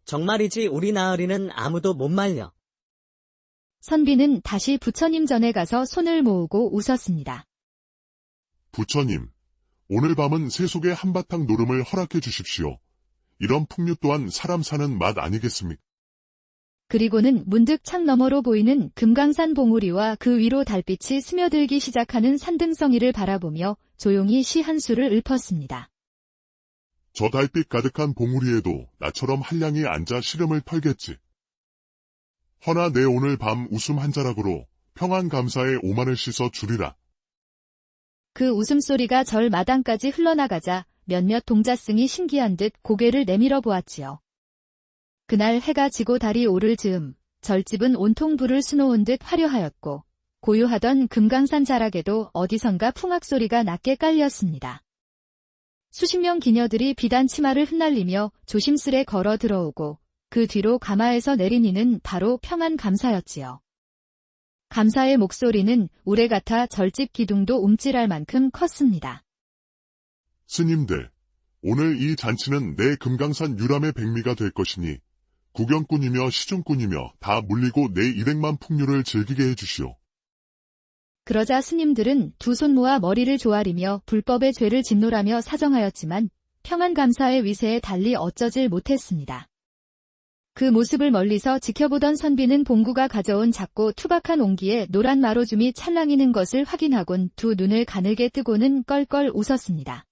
정말이지 우리 나으리는 아무도 못 말려. 선비는 다시 부처님 전에 가서 손을 모으고 웃었습니다. 부처님, 오늘 밤은 세속의 한바탕 노름을 허락해 주십시오. 이런 풍류 또한 사람 사는 맛 아니겠습니까? 그리고는 문득 창 너머로 보이는 금강산 봉우리와 그 위로 달빛이 스며들기 시작하는 산등성이를 바라보며 조용히 시 한 수를 읊었습니다. 저 달빛 가득한 봉우리에도 나처럼 한량이 앉아 시름을 털겠지. 허나 내 오늘 밤 웃음 한 자락으로 평안감사의 오만을 씻어 주리라. 그 웃음소리가 절 마당까지 흘러나가자 몇몇 동자승이 신기한 듯 고개를 내밀어 보았지요. 그날 해가 지고 달이 오를 즈음 절집은 온통 불을 수놓은 듯 화려하였고 고요하던 금강산 자락에도 어디선가 풍악소리가 낮게 깔렸습니다. 수십 명 기녀들이 비단 치마를 흩날리며 조심스레 걸어 들어오고 그 뒤로 가마에서 내린 이는 바로 평안감사였지요. 감사의 목소리는 우레 같아 절집 기둥도 움찔할 만큼 컸습니다. 스님들, 오늘 이 잔치는 내 금강산 유람의 백미가 될 것이니 구경꾼이며 시중꾼이며 다 물리고 내 일행만 풍류를 즐기게 해주시오. 그러자 스님들은 두 손 모아 머리를 조아리며 불법의 죄를 짓노라며 사정하였지만 평안감사의 위세에 달리 어쩌질 못했습니다. 그 모습을 멀리서 지켜보던 선비는 봉구가 가져온 작고 투박한 옹기에 노란 마로줌이 찰랑이는 것을 확인하곤 두 눈을 가늘게 뜨고는 껄껄 웃었습니다.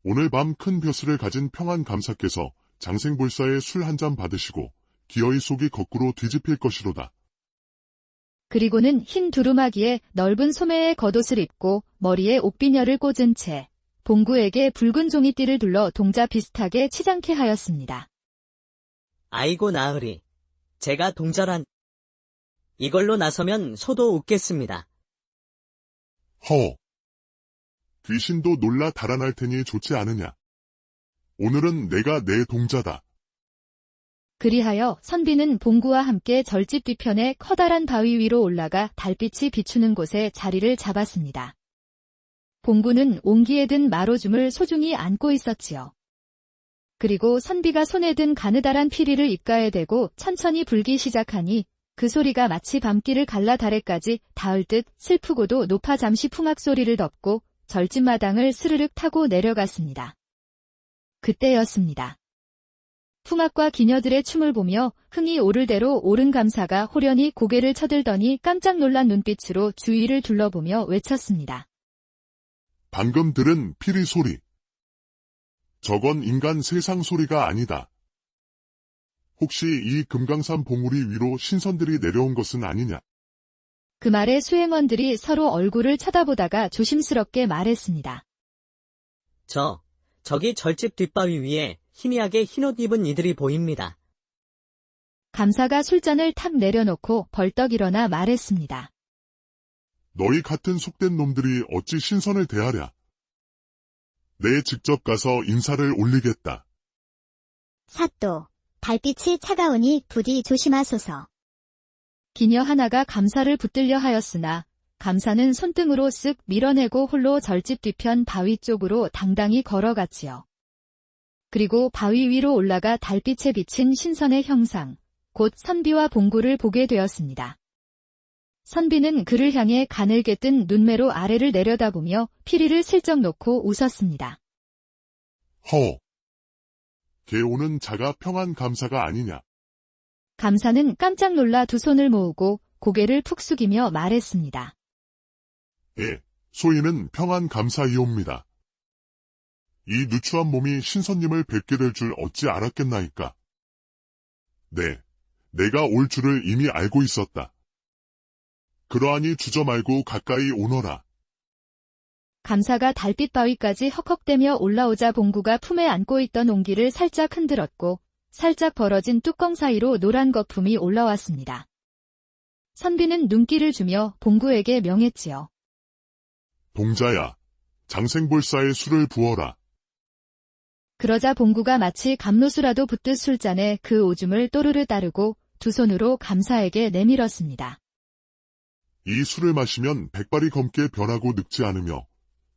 오늘 밤 큰 벼슬을 가진 평안감사께서 장생불사의 술 한 잔 받으시고 기어이 속이 거꾸로 뒤집힐 것이로다. 그리고는 흰 두루마기에 넓은 소매의 겉옷을 입고 머리에 옥비녀를 꽂은 채 봉구에게 붉은 종이띠를 둘러 동자 비슷하게 치장케 하였습니다. 아이고 나으리, 제가 동자란. 이걸로 나서면 소도 웃겠습니다. 귀신도 놀라 달아날 테니 좋지 않으냐. 오늘은 내가 내 동자다. 그리하여 선비는 봉구와 함께 절집 뒤편에 커다란 바위 위로 올라가 달빛이 비추는 곳에 자리를 잡았습니다. 봉구는 옹기에 든 마로줌을 소중히 안고 있었지요. 그리고 선비가 손에 든 가느다란 피리를 입가에 대고 천천히 불기 시작하니 그 소리가 마치 밤길을 갈라 달에까지 닿을 듯 슬프고도 높아 잠시 풍악 소리를 덮고 절집마당을 스르륵 타고 내려갔습니다. 그때였습니다. 풍악과 기녀들의 춤을 보며 흥이 오를 대로 오른 감사가 호련히 고개를 쳐들더니 깜짝 놀란 눈빛으로 주위를 둘러보며 외쳤습니다. 방금 들은 피리 소리. 저건 인간 세상 소리가 아니다. 혹시 이 금강산 봉우리 위로 신선들이 내려온 것은 아니냐? 그 말에 수행원들이 서로 얼굴을 쳐다보다가 조심스럽게 말했습니다. 저기 절집 뒷바위 위에 희미하게 흰옷 입은 이들이 보입니다. 감사가 술잔을 탁 내려놓고 벌떡 일어나 말했습니다. 너희 같은 속된 놈들이 어찌 신선을 대하랴? 내 직접 가서 인사를 올리겠다. 사또, 달빛이 차가우니 부디 조심하소서. 기녀 하나가 감사를 붙들려 하였으나 감사는 손등으로 쓱 밀어내고 홀로 절집 뒤편 바위 쪽으로 당당히 걸어갔지요. 그리고 바위 위로 올라가 달빛에 비친 신선의 형상, 곧 선비와 봉구를 보게 되었습니다. 선비는 그를 향해 가늘게 뜬 눈매로 아래를 내려다보며 피리를 슬쩍 놓고 웃었습니다. 허. 개오는 자가 평안 감사가 아니냐? 감사는 깜짝 놀라 두 손을 모으고 고개를 푹 숙이며 말했습니다. 예, 소인은 평안 감사이옵니다. 이 누추한 몸이 신선님을 뵙게 될 줄 어찌 알았겠나이까? 네, 내가 올 줄을 이미 알고 있었다. 그러하니 주저 말고 가까이 오너라. 감사가 달빛 바위까지 헉헉대며 올라오자 봉구가 품에 안고 있던 옹기를 살짝 흔들었고 살짝 벌어진 뚜껑 사이로 노란 거품이 올라왔습니다. 선비는 눈길을 주며 봉구에게 명했지요. 동자야, 장생볼사에 술을 부어라. 그러자 봉구가 마치 감로수라도 붙듯 술잔에 그 오줌을 또르르 따르고 두 손으로 감사에게 내밀었습니다. 이 술을 마시면 백발이 검게 변하고 늙지 않으며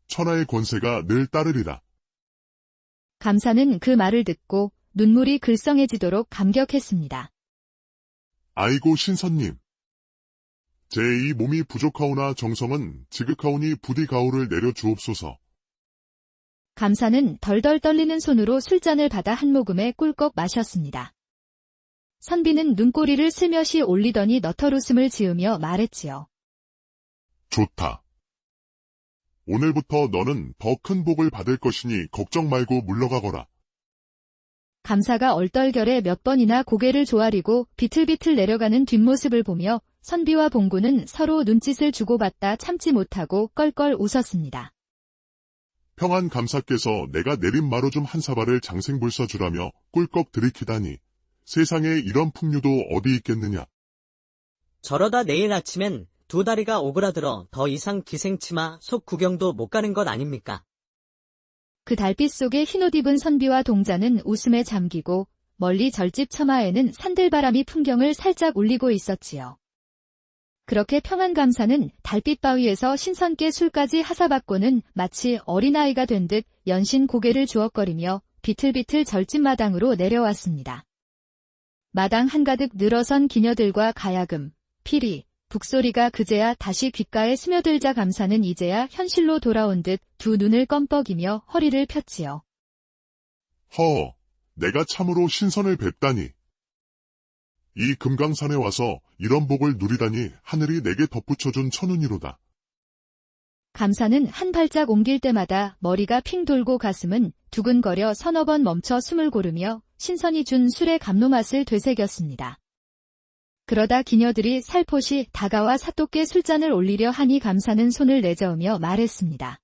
천하의 권세가 늘 따르리라. 감사는 그 말을 듣고 눈물이 글썽해지도록 감격했습니다. 아이고 신선님. 제 이 몸이 부족하오나 정성은 지극하오니 부디 가오를 내려 주옵소서. 감사는 덜덜 떨리는 손으로 술잔을 받아 한 모금에 꿀꺽 마셨습니다. 선비는 눈꼬리를 슬며시 올리더니 너털웃음을 지으며 말했지요. 좋다. 오늘부터 너는 더 큰 복을 받을 것이니 걱정 말고 물러가거라. 감사가 얼떨결에 몇 번이나 고개를 조아리고 비틀비틀 내려가는 뒷모습을 보며 선비와 봉구는 서로 눈짓을 주고받다 참지 못하고 껄껄 웃었습니다. 평안 감사께서 내가 내린 마로줌 한 사발을 장생불사 주라며 꿀꺽 들이키다니 세상에 이런 풍류도 어디 있겠느냐. 저러다 내일 아침엔 두 다리가 오그라들어 더 이상 기생치마 속 구경도 못 가는 것 아닙니까? 그 달빛 속에 흰옷 입은 선비와 동자는 웃음에 잠기고 멀리 절집 처마에는 산들바람이 풍경을 살짝 울리고 있었지요. 그렇게 평안감사는 달빛 바위에서 신선께 술까지 하사받고는 마치 어린아이가 된 듯 연신 고개를 주걱거리며 비틀비틀 절집 마당으로 내려왔습니다. 마당 한가득 늘어선 기녀들과 가야금, 피리, 북소리가 그제야 다시 귓가에 스며들자 감사는 이제야 현실로 돌아온 듯 두 눈을 껌뻑이며 허리를 폈지요. 허, 내가 참으로 신선을 뵙다니. 이 금강산에 와서 이런 복을 누리다니 하늘이 내게 덧붙여준 천운이로다. 감사는 한 발짝 옮길 때마다 머리가 핑 돌고 가슴은 두근거려 서너 번 멈춰 숨을 고르며 신선이 준 술의 감로맛을 되새겼습니다. 그러다 기녀들이 살포시 다가와 사또께 술잔을 올리려 하니 감사는 손을 내저으며 말했습니다.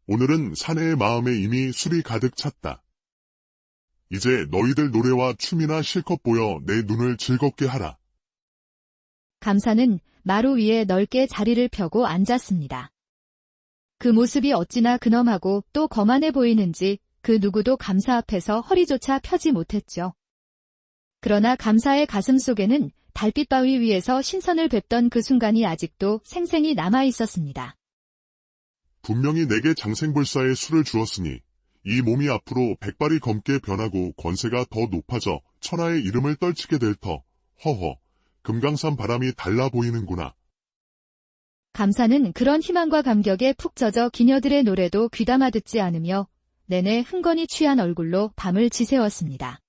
오늘은 사내의 마음에 이미 술이 가득 찼다. 이제 너희들 노래와 춤이나 실컷 보여 내 눈을 즐겁게 하라. 감사는 마루 위에 넓게 자리를 펴고 앉았습니다. 그 모습이 어찌나 근엄하고 또 거만해 보이는지 그 누구도 감사 앞에서 허리조차 펴지 못했죠. 그러나 감사의 가슴 속에는 달빛 바위 위에서 신선을 뵙던 그 순간이 아직도 생생히 남아 있었습니다. 분명히 내게 장생불사의 수를 주었으니 이 몸이 앞으로 100발이 검게 변하고 권세가 더 높아져 천하의 이름을 떨치게 될 터. 허허, 금강산 바람이 달라 보이는구나. 감사는 그런 희망과 감격에 푹 젖어 기녀들의 노래도 귀담아 듣지 않으며 내내 흥건히 취한 얼굴로 밤을 지새웠습니다.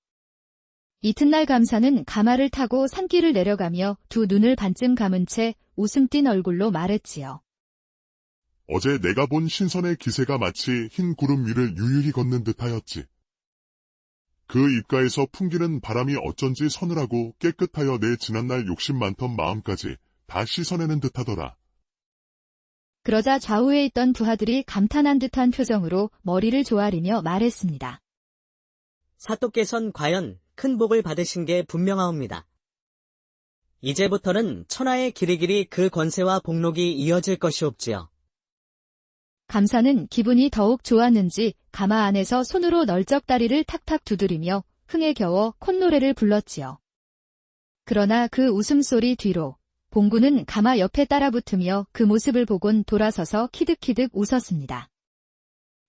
이튿날 감사는 가마를 타고 산길을 내려가며 두 눈을 반쯤 감은 채 웃음 띤 얼굴로 말했지요. 어제 내가 본 신선의 기세가 마치 흰 구름 위를 유유히 걷는 듯하였지. 그 입가에서 풍기는 바람이 어쩐지 서늘하고 깨끗하여 내 지난날 욕심 많던 마음까지 다 씻어내는 듯하더라. 그러자 좌우에 있던 부하들이 감탄한 듯한 표정으로 머리를 조아리며 말했습니다. 사또께선 과연 큰 복을 받으신 게 분명하옵니다. 이제부터는 천하의 길이길이 그 권세와 복록이 이어질 것이옵지요. 감사는 기분이 더욱 좋았는지 가마 안에서 손으로 널쩍 다리를 탁탁 두드리며 흥에 겨워 콧노래를 불렀지요. 그러나 그 웃음소리 뒤로 봉구는 가마 옆에 따라붙으며 그 모습을 보곤 돌아서서 키득키득 웃었습니다.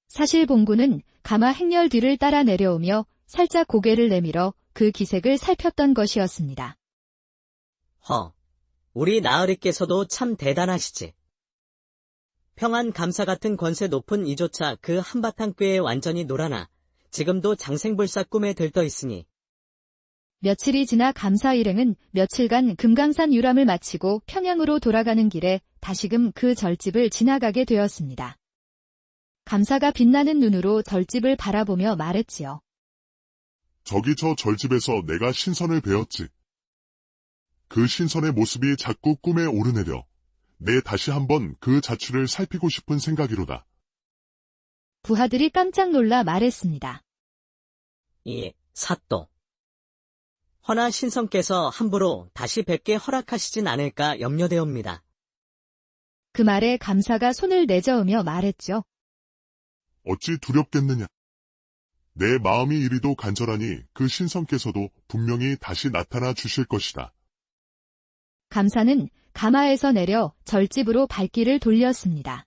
사실 봉구는 가마 행렬 뒤를 따라 내려오며 살짝 고개를 내밀어 그 기색을 살폈던 것이었습니다. 우리 나으리께서도 참 대단하시지. 평안 감사 같은 권세 높은 이조차 그 한바탕 꾀에 완전히 놀아나 지금도 장생불사 꿈에 들떠 있으니. 며칠이 지나 감사 일행은 며칠간 금강산 유람을 마치고 평양으로 돌아가는 길에 다시금 그 절집을 지나가게 되었습니다. 감사가 빛나는 눈으로 절집을 바라보며 말했지요. 저기 저 절집에서 내가 신선을 배웠지. 그 신선의 모습이 자꾸 꿈에 오르내려 내 다시 한번 그 자취를 살피고 싶은 생각이로다. 부하들이 깜짝 놀라 말했습니다. 사또. 허나 신성께서 함부로 다시 뵙게 허락하시진 않을까 염려되옵니다. 그 말에 감사가 손을 내저으며 말했죠. 어찌 두렵겠느냐. 내 마음이 이리도 간절하니 그 신성께서도 분명히 다시 나타나 주실 것이다. 감사는 가마에서 내려 절집으로 발길을 돌렸습니다.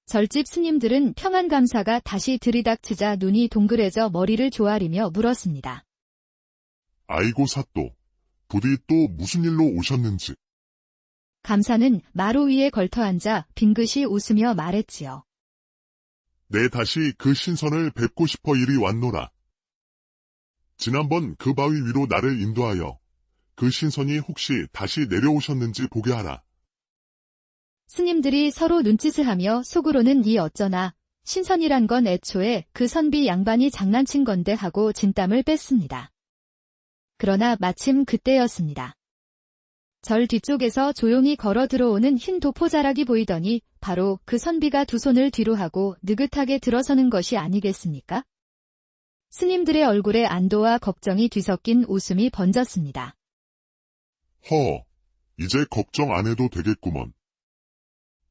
절집 스님들은 평안감사가 다시 들이닥치자 눈이 동그래져 머리를 조아리며 물었습니다. 아이고 사또, 부디 또 무슨 일로 오셨는지. 감사는 마루 위에 걸터앉아 빙긋이 웃으며 말했지요. 내 다시 그 신선을 뵙고 싶어 이리 왔노라. 지난번 그 바위 위로 나를 인도하여 그 신선이 혹시 다시 내려오셨는지 보게 하라. 스님들이 서로 눈짓을 하며 속으로는 이 어쩌나 신선이란 건 애초에 그 선비 양반이 장난친 건데 하고 진땀을 뺐습니다. 그러나 마침 그때였습니다. 절 뒤쪽에서 조용히 걸어 들어오는 흰 도포자락이 보이더니 바로 그 선비가 두 손을 뒤로 하고 느긋하게 들어서는 것이 아니겠습니까? 스님들의 얼굴에 안도와 걱정이 뒤섞인 웃음이 번졌습니다. 이제 걱정 안 해도 되겠구먼.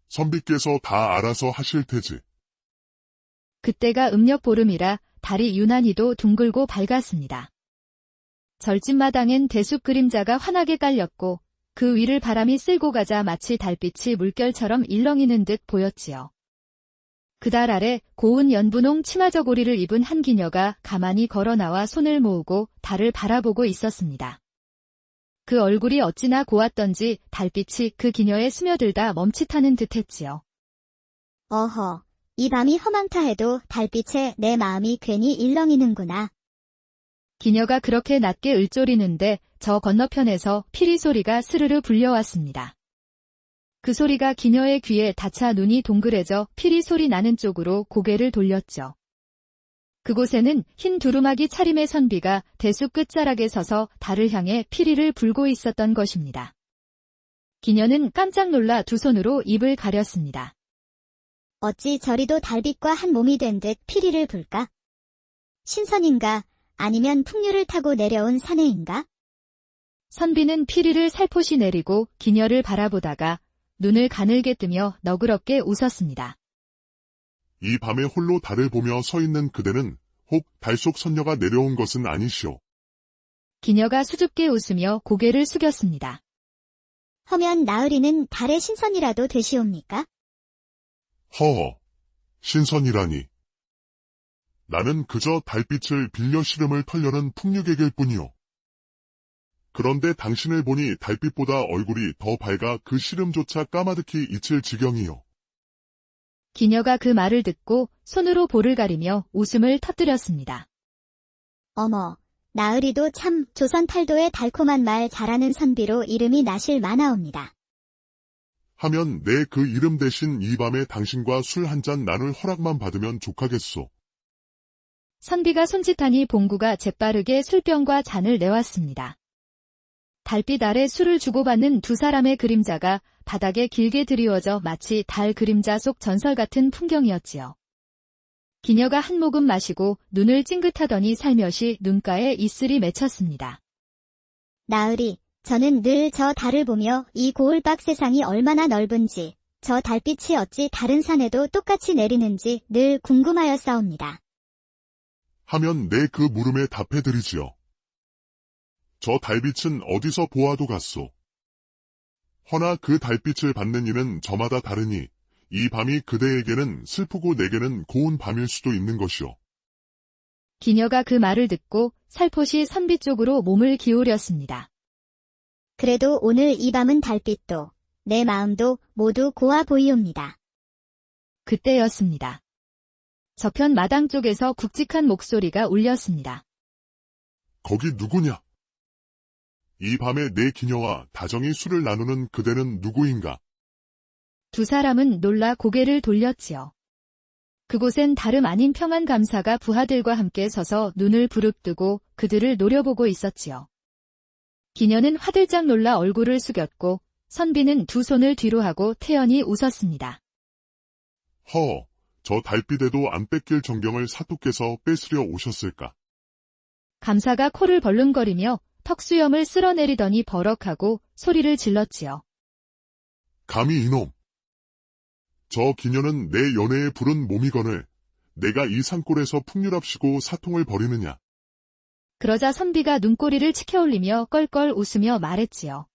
선비께서 다 알아서 하실 테지. 그때가 음력 보름이라 달이 유난히도 둥글고 밝았습니다. 절집마당엔 대숲 그림자가 환하게 깔렸고 그 위를 바람이 쓸고 가자 마치 달빛이 물결처럼 일렁이는 듯 보였지요. 그달 아래 고운 연분홍 치마저고리를 입은 한 기녀가 가만히 걸어 나와 손을 모으고 달을 바라보고 있었습니다. 그 얼굴이 어찌나 고왔던지 달빛이 그 기녀에 스며들다 멈칫하는 듯했지요. 이 밤이 허망타 해도 달빛에 내 마음이 괜히 일렁이는구나. 기녀가 그렇게 낮게 을조리는데 저 건너편에서 피리 소리가 스르르 불려왔습니다. 그 소리가 기녀의 귀에 닿자 눈이 동그래져 피리 소리 나는 쪽으로 고개를 돌렸죠. 그곳에는 흰 두루마기 차림의 선비가 대숲 끝자락에 서서 달을 향해 피리를 불고 있었던 것입니다. 기녀는 깜짝 놀라 두 손으로 입을 가렸습니다. 어찌 저리도 달빛과 한 몸이 된 듯 피리를 불까? 신선인가? 아니면 풍류를 타고 내려온 사내인가? 선비는 피리를 살포시 내리고 기녀를 바라보다가 눈을 가늘게 뜨며 너그럽게 웃었습니다. 이 밤에 홀로 달을 보며 서 있는 그대는 혹 달 속 선녀가 내려온 것은 아니시오. 기녀가 수줍게 웃으며 고개를 숙였습니다. 허면 나으리는 달의 신선이라도 되시옵니까? 허허, 신선이라니. 나는 그저 달빛을 빌려 시름을 털려는 풍류객일 뿐이오. 그런데 당신을 보니 달빛보다 얼굴이 더 밝아 그 시름조차 까마득히 잊힐 지경이요. 기녀가 그 말을 듣고 손으로 볼을 가리며 웃음을 터뜨렸습니다. 어머, 나으리도 참 조선 탈도의 달콤한 말 잘하는 선비로 이름이 나실 만하옵니다. 하면 내 그 이름 대신 이 밤에 당신과 술 한 잔 나눌 허락만 받으면 족하겠소. 선비가 손짓하니 봉구가 재빠르게 술병과 잔을 내왔습니다. 달빛 아래 술을 주고받는 두 사람의 그림자가 바닥에 길게 드리워져 마치 달 그림자 속 전설 같은 풍경이었지요. 기녀가 한 모금 마시고 눈을 찡긋하더니 살며시 눈가에 이슬이 맺혔습니다. 나으리, 저는 늘 저 달을 보며 이 고을박 세상이 얼마나 넓은지, 저 달빛이 어찌 다른 산에도 똑같이 내리는지 늘 궁금하였사옵니다. 하면 내 그 물음에 답해드리지요. 저 달빛은 어디서 보아도 같소. 허나 그 달빛을 받는 이는 저마다 다르니 이 밤이 그대에게는 슬프고 내게는 고운 밤일 수도 있는 것이오. 기녀가 그 말을 듣고 살포시 선비 쪽으로 몸을 기울였습니다. 그래도 오늘 이 밤은 달빛도 내 마음도 모두 고와 보이옵니다. 그때였습니다. 저편 마당 쪽에서 굵직한 목소리가 울렸습니다. 거기 누구냐? 이 밤에 내 기녀와 다정히 술을 나누는 그대는 누구인가? 두 사람은 놀라 고개를 돌렸지요. 그곳엔 다름 아닌 평안감사가 부하들과 함께 서서 눈을 부릅뜨고 그들을 노려보고 있었지요. 기녀는 화들짝 놀라 얼굴을 숙였고 선비는 두 손을 뒤로 하고 태연히 웃었습니다. 허, 저 달빛에도 안 뺏길 정경을 사또께서 뺏으려 오셨을까? 감사가 코를 벌름거리며 턱수염을 쓸어내리더니 버럭하고 소리를 질렀지요. 감히 이놈! 저 기녀는 내 연애에 부른 몸이거늘 내가 이 산골에서 풍류랍시고 사통을 벌이느냐? 그러자 선비가 눈꼬리를 치켜올리며 껄껄 웃으며 말했지요.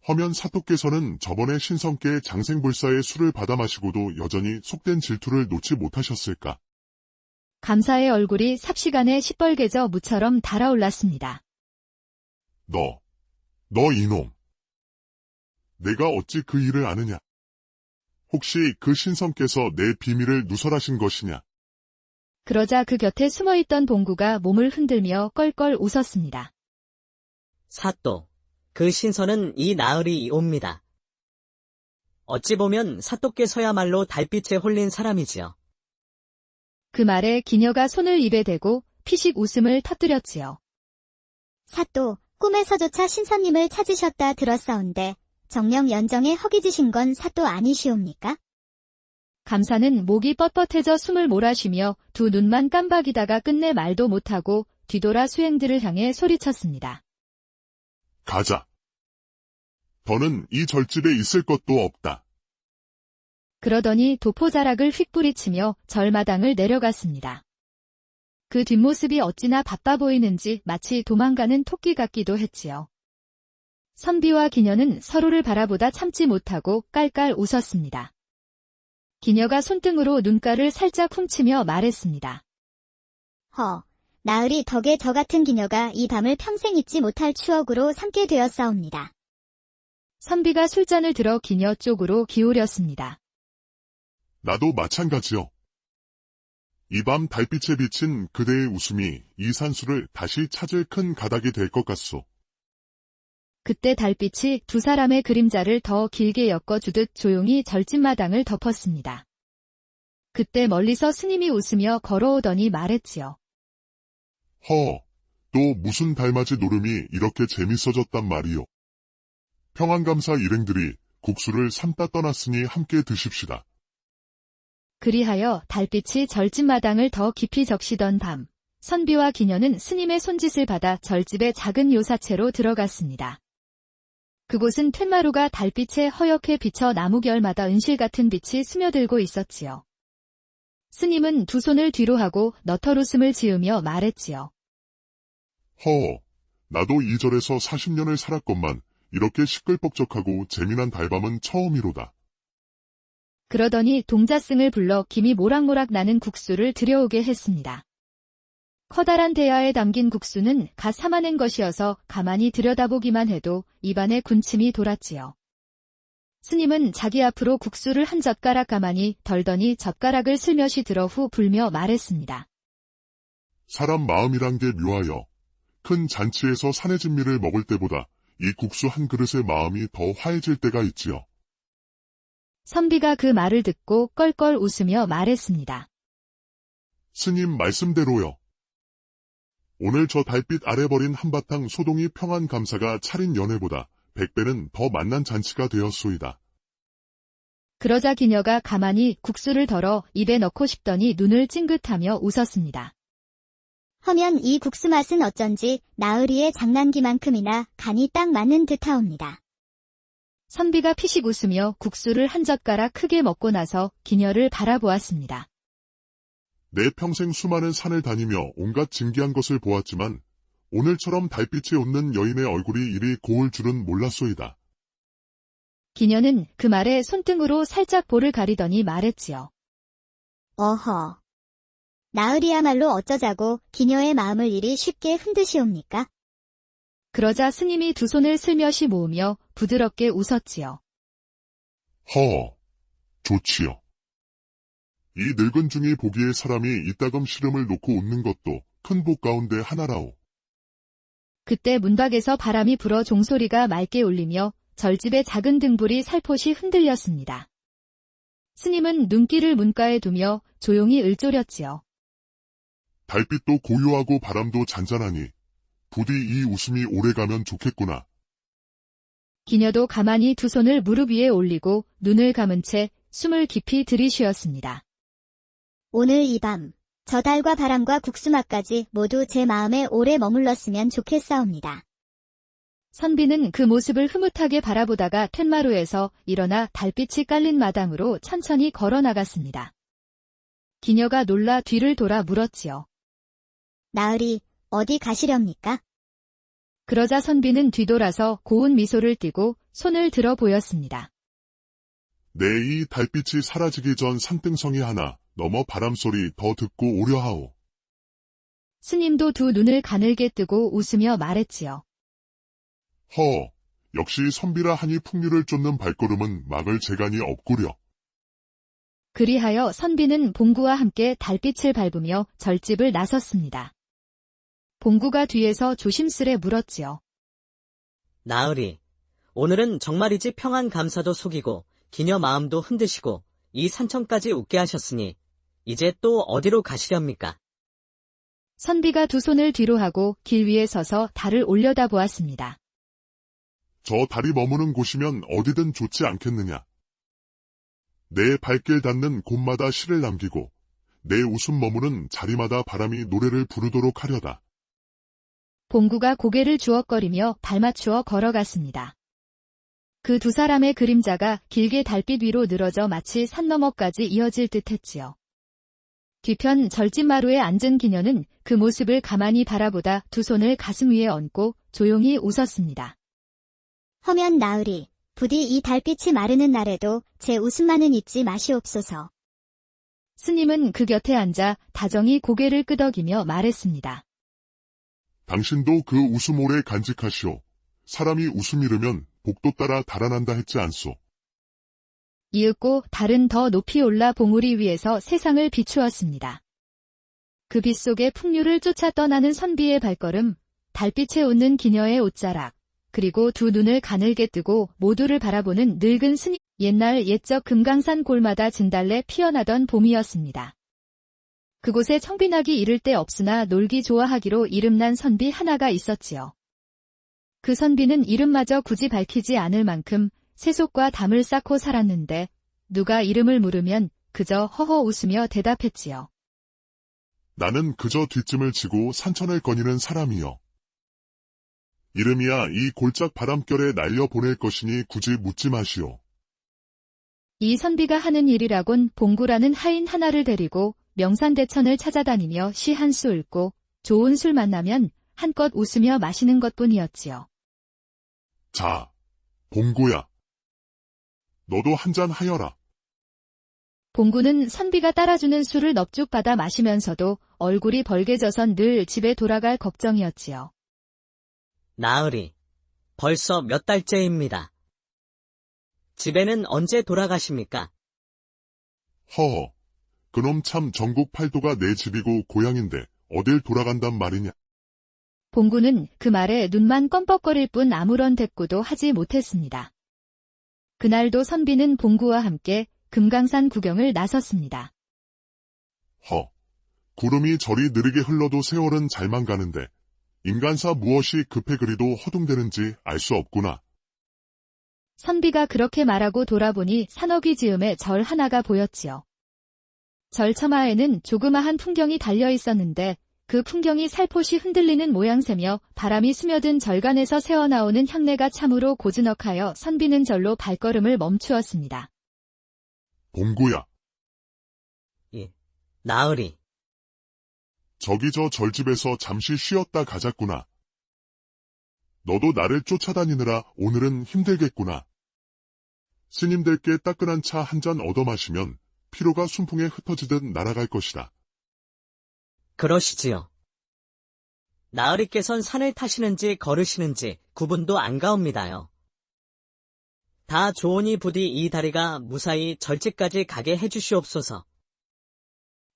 허면 사또께서는 저번에 신성께 장생불사의 술을 받아 마시고도 여전히 속된 질투를 놓지 못하셨을까? 감사의 얼굴이 삽시간에 시뻘개져 무처럼 달아올랐습니다. 너 이놈! 내가 어찌 그 일을 아느냐? 혹시 그 신성께서 내 비밀을 누설하신 것이냐? 그러자 그 곁에 숨어있던 봉구가 몸을 흔들며 껄껄 웃었습니다. 사또, 그 신선은 이 나으리옵니다. 어찌 보면 사또께서야말로 달빛에 홀린 사람이지요. 그 말에 기녀가 손을 입에 대고 피식 웃음을 터뜨렸지요. 사또, 꿈에서조차 신선님을 찾으셨다 들었사온데 정령 연정에 허기지신 건 사또 아니시옵니까? 감사는 목이 뻣뻣해져 숨을 몰아쉬며 두 눈만 깜박이다가 끝내 말도 못하고 뒤돌아 수행들을 향해 소리쳤습니다. 가자. 더는 이 절집에 있을 것도 없다. 그러더니 도포자락을 휙 뿌리치며 절마당을 내려갔습니다. 그 뒷모습이 어찌나 바빠 보이는지 마치 도망가는 토끼 같기도 했지요. 선비와 기녀는 서로를 바라보다 참지 못하고 깔깔 웃었습니다. 기녀가 손등으로 눈가를 살짝 훔치며 말했습니다. 나으리 덕에 저 같은 기녀가 이 밤을 평생 잊지 못할 추억으로 삼게 되었사옵니다. 선비가 술잔을 들어 기녀 쪽으로 기울였습니다. 나도 마찬가지요. 이 밤 달빛에 비친 그대의 웃음이 이 산수를 다시 찾을 큰 가닥이 될 것 같소. 그때 달빛이 두 사람의 그림자를 더 길게 엮어주듯 조용히 절집마당을 덮었습니다. 그때 멀리서 스님이 웃으며 걸어오더니 말했지요. 또 무슨 달맞이 노름이 이렇게 재밌어졌단 말이요. 평안감사 일행들이 국수를 삶다 떠났으니 함께 드십시다. 그리하여 달빛이 절집마당을 더 깊이 적시던 밤, 선비와 기녀는 스님의 손짓을 받아 절집의 작은 요사채로 들어갔습니다. 그곳은 툇마루가 달빛에 허옇게 비쳐 나무결마다 은실 같은 빛이 스며들고 있었지요. 스님은 두 손을 뒤로 하고 너털 웃음을 지으며 말했지요. 나도 이 절에서 40년을 살았건만 이렇게 시끌벅적하고 재미난 달밤은 처음이로다. 그러더니 동자승을 불러 김이 모락모락 나는 국수를 들여오게 했습니다. 커다란 대야에 담긴 국수는 갓 삶아낸 것이어서 가만히 들여다보기만 해도 입안에 군침이 돌았지요. 스님은 자기 앞으로 국수를 한 젓가락 가만히 덜더니 젓가락을 슬며시 들어 후 불며 말했습니다. 사람 마음이란 게 묘하여 큰 잔치에서 산의 진미를 먹을 때보다 이 국수 한 그릇의 마음이 더 화해질 때가 있지요. 선비가 그 말을 듣고 껄껄 웃으며 말했습니다. 스님 말씀대로요. 오늘 저 달빛 아래 버린 한바탕 소동이 평안 감사가 차린 연회보다 100배는 더 만난 잔치가 되었소이다. 그러자 기녀가 가만히 국수를 덜어 입에 넣고 싶더니 눈을 찡긋하며 웃었습니다. 허면 이 국수 맛은 어쩐지 나으리의 장난기만큼이나 간이 딱 맞는 듯하옵니다. 선비가 피식 웃으며 국수를 한 젓가락 크게 먹고 나서 기녀를 바라보았습니다. 내 평생 수많은 산을 다니며 온갖 진기한 것을 보았지만 오늘처럼 달빛에 웃는 여인의 얼굴이 이리 고울 줄은 몰랐소이다. 기녀는 그 말에 손등으로 살짝 볼을 가리더니 말했지요. 어허. 나으리야말로 어쩌자고 기녀의 마음을 이리 쉽게 흔드시옵니까? 그러자 스님이 두 손을 슬며시 모으며 부드럽게 웃었지요. 좋지요. 이 늙은 중이 보기에 사람이 이따금 시름을 놓고 웃는 것도 큰 복 가운데 하나라오. 그때 문밖에서 바람이 불어 종소리가 맑게 울리며 절집의 작은 등불이 살포시 흔들렸습니다. 스님은 눈길을 문가에 두며 조용히 을조렸지요. 달빛도 고요하고 바람도 잔잔하니 부디 이 웃음이 오래가면 좋겠구나. 기녀도 가만히 두 손을 무릎 위에 올리고 눈을 감은 채 숨을 깊이 들이쉬었습니다. 오늘 이 밤, 저 달과 바람과 국수맛까지 모두 제 마음에 오래 머물렀으면 좋겠사옵니다. 선비는 그 모습을 흐뭇하게 바라보다가 툇마루에서 일어나 달빛이 깔린 마당으로 천천히 걸어 나갔습니다. 기녀가 놀라 뒤를 돌아 물었지요. 나으리, 어디 가시렵니까? 그러자 선비는 뒤돌아서 고운 미소를 띠고 손을 들어 보였습니다. 내 이 달빛이 사라지기 전 산등성이 하나 넘어 바람소리 더 듣고 오려 하오. 스님도 두 눈을 가늘게 뜨고 웃으며 말했지요. 역시 선비라 하니 풍류를 쫓는 발걸음은 막을 재간이 없구려. 그리하여 선비는 봉구와 함께 달빛을 밟으며 절집을 나섰습니다. 봉구가 뒤에서 조심스레 물었지요. 나으리, 오늘은 정말이지 평안 감사도 속이고 기녀 마음도 흔드시고 이 산천까지 웃게 하셨으니 이제 또 어디로 가시렵니까? 선비가 두 손을 뒤로 하고 길 위에 서서 달을 올려다 보았습니다. 저 달이 머무는 곳이면 어디든 좋지 않겠느냐. 내 발길 닿는 곳마다 시를 남기고 내 웃음 머무는 자리마다 바람이 노래를 부르도록 하려다. 봉구가 고개를 주걱거리며 발맞추어 걸어갔습니다. 그 두 사람의 그림자가 길게 달빛 위로 늘어져 마치 산 너머까지 이어질 듯했지요. 뒤편 절집마루에 앉은 기녀는 그 모습을 가만히 바라보다 두 손을 가슴 위에 얹고 조용히 웃었습니다. 허면 나으리, 부디 이 달빛이 마르는 날에도 제 웃음만은 잊지 마시옵소서. 스님은 그 곁에 앉아 다정히 고개를 끄덕이며 말했습니다. 당신도 그 웃음 오래 간직하시오. 사람이 웃음 잃으면 복도 따라 달아난다 했지 않소. 이윽고 달은 더 높이 올라 봉우리 위에서 세상을 비추었습니다. 그 빛 속에 풍류를 쫓아 떠나는 선비의 발걸음, 달빛에 웃는 기녀의 옷자락, 그리고 두 눈을 가늘게 뜨고 모두를 바라보는 늙은 스님, 옛날 옛적 금강산 골마다 진달래 피어나던 봄이었습니다. 그곳에 청빈하기 이를 데 없으나 놀기 좋아하기로 이름난 선비 하나가 있었지요. 그 선비는 이름마저 굳이 밝히지 않을 만큼 세속과 담을 쌓고 살았는데 누가 이름을 물으면 그저 허허 웃으며 대답했지요. 나는 그저 뒷짐을 지고 산천을 거니는 사람이여. 이름이야 이 골짝 바람결에 날려보낼 것이니 굳이 묻지 마시오. 이 선비가 하는 일이라곤 봉구라는 하인 하나를 데리고 명산대천을 찾아다니며 시 한 수 읊고 좋은 술 만나면 한껏 웃으며 마시는 것뿐이었지요. 자, 봉구야. 너도 한잔 하여라. 봉구는 선비가 따라주는 술을 넙죽 받아 마시면서도 얼굴이 벌개져선 늘 집에 돌아갈 걱정이었지요. 나으리, 벌써 몇 달째입니다. 집에는 언제 돌아가십니까? 허허, 그놈 참 전국 팔도가 내 집이고 고향인데 어딜 돌아간단 말이냐. 봉구는 그 말에 눈만 껌뻑거릴 뿐 아무런 대꾸도 하지 못했습니다. 그날도 선비는 봉구와 함께 금강산 구경을 나섰습니다. 구름이 저리 느리게 흘러도 세월은 잘만 가는데 인간사 무엇이 급해 그리도 허둥대는지 알 수 없구나. 선비가 그렇게 말하고 돌아보니 산어귀 지음의 절 하나가 보였지요. 절 처마에는 조그마한 풍경이 달려 있었는데 그 풍경이 살포시 흔들리는 모양새며 바람이 스며든 절간에서 새어나오는 향내가 참으로 고즈넉하여 선비는 절로 발걸음을 멈추었습니다. 봉구야, 예, 나으리. 저기 저 절집에서 잠시 쉬었다 가자꾸나. 너도 나를 쫓아다니느라 오늘은 힘들겠구나. 스님들께 따끈한 차 한 잔 얻어 마시면 피로가 순풍에 흩어지듯 날아갈 것이다. 그러시지요. 나으리께선 산을 타시는지 걸으시는지 구분도 안 가옵니다요. 다 좋으니 부디 이 다리가 무사히 절집까지 가게 해주시옵소서.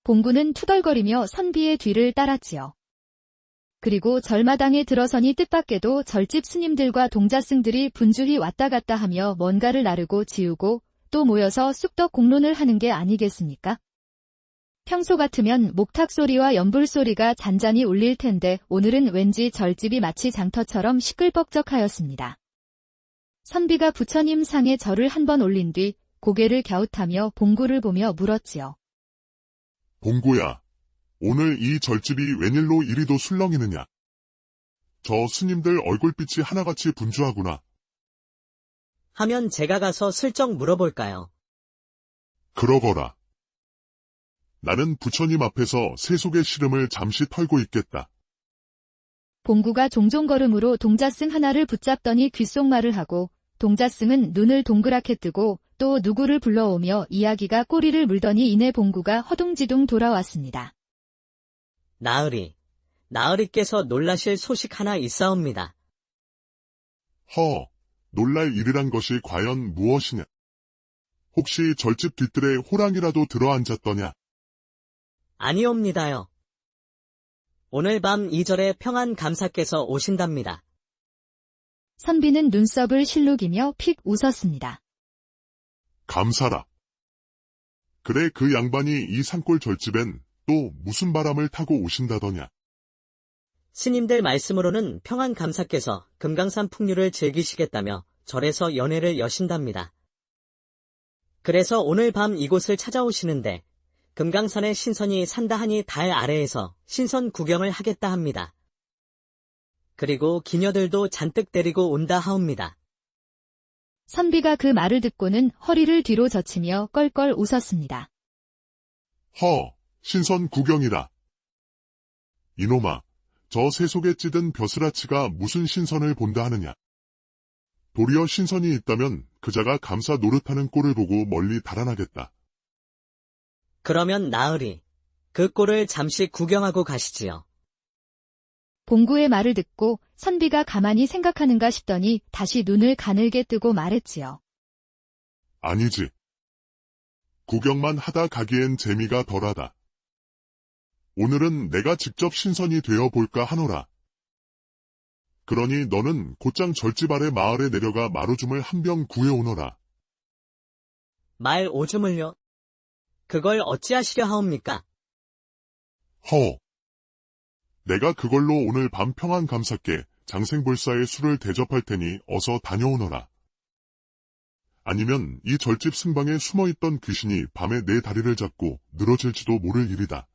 봉구는 투덜거리며 선비의 뒤를 따랐지요. 그리고 절마당에 들어서니 뜻밖에도 절집 스님들과 동자승들이 분주히 왔다 갔다 하며 뭔가를 나르고 지우고 또 모여서 쑥떡 공론을 하는 게 아니겠습니까? 평소 같으면 목탁 소리와 연불 소리가 잔잔히 울릴 텐데 오늘은 왠지 절집이 마치 장터처럼 시끌벅적하였습니다. 선비가 부처님 상에 절을 한 번 올린 뒤 고개를 갸웃하며 봉구를 보며 물었지요. 봉구야, 오늘 이 절집이 웬일로 이리도 술렁이느냐? 저 스님들 얼굴빛이 하나같이 분주하구나. 하면 제가 가서 슬쩍 물어볼까요? 그러거라. 나는 부처님 앞에서 세속의 시름을 잠시 털고 있겠다. 봉구가 종종 걸음으로 동자승 하나를 붙잡더니 귓속말을 하고 동자승은 눈을 동그랗게 뜨고 또 누구를 불러오며 이야기가 꼬리를 물더니 이내 봉구가 허둥지둥 돌아왔습니다. 나으리께서 놀라실 소식 하나 있사옵니다. 놀랄 일이란 것이 과연 무엇이냐? 혹시 절집 뒤뜰에 호랑이라도 들어앉았더냐? 아니옵니다요. 오늘 밤 이 절에 평안감사께서 오신답니다. 선비는 눈썹을 실룩이며 픽 웃었습니다. 감사라. 그래 그 양반이 이 산골 절집엔 또 무슨 바람을 타고 오신다더냐? 스님들 말씀으로는 평안감사께서 금강산 풍류를 즐기시겠다며 절에서 연회를 여신답니다. 그래서 오늘 밤 이곳을 찾아오시는데 금강산에 신선이 산다 하니 달 아래에서 신선 구경을 하겠다 합니다. 그리고 기녀들도 잔뜩 데리고 온다 하옵니다. 선비가 그 말을 듣고는 허리를 뒤로 젖히며 껄껄 웃었습니다. 신선 구경이라. 이놈아, 저 세속에 찌든 벼슬아치가 무슨 신선을 본다 하느냐. 도리어 신선이 있다면 그자가 감사 노릇하는 꼴을 보고 멀리 달아나겠다. 그러면 나으리, 그 꼴을 잠시 구경하고 가시지요. 봉구의 말을 듣고 선비가 가만히 생각하는가 싶더니 다시 눈을 가늘게 뜨고 말했지요. 아니지. 구경만 하다 가기엔 재미가 덜하다. 오늘은 내가 직접 신선이 되어 볼까 하노라. 그러니 너는 곧장 절집 아래 마을에 내려가 마루줌을 한 병 구해오너라. 말 오줌을요? 그걸 어찌하시려 하옵니까? 내가 그걸로 오늘 밤 평안감사께 장생불사의 술을 대접할 테니 어서 다녀오너라. 아니면 이 절집 승방에 숨어있던 귀신이 밤에 내 다리를 잡고 늘어질지도 모를 일이다.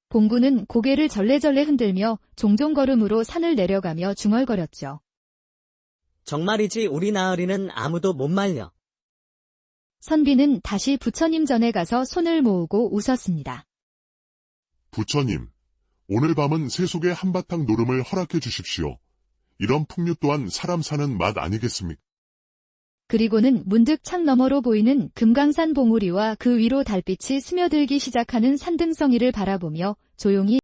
봉구는 고개를 절레절레 흔들며 종종 걸음으로 산을 내려가며 중얼거렸죠. 정말이지 우리 나으리는 아무도 못 말려. 선비는 다시 부처님 전에 가서 손을 모으고 웃었습니다. 부처님, 오늘 밤은 새 속의 한바탕 노름을 허락해 주십시오. 이런 풍류 또한 사람 사는 맛 아니겠습니까? 그리고는 문득 창 너머로 보이는 금강산 봉우리와 그 위로 달빛이 스며들기 시작하는 산등성이를 바라보며 조용히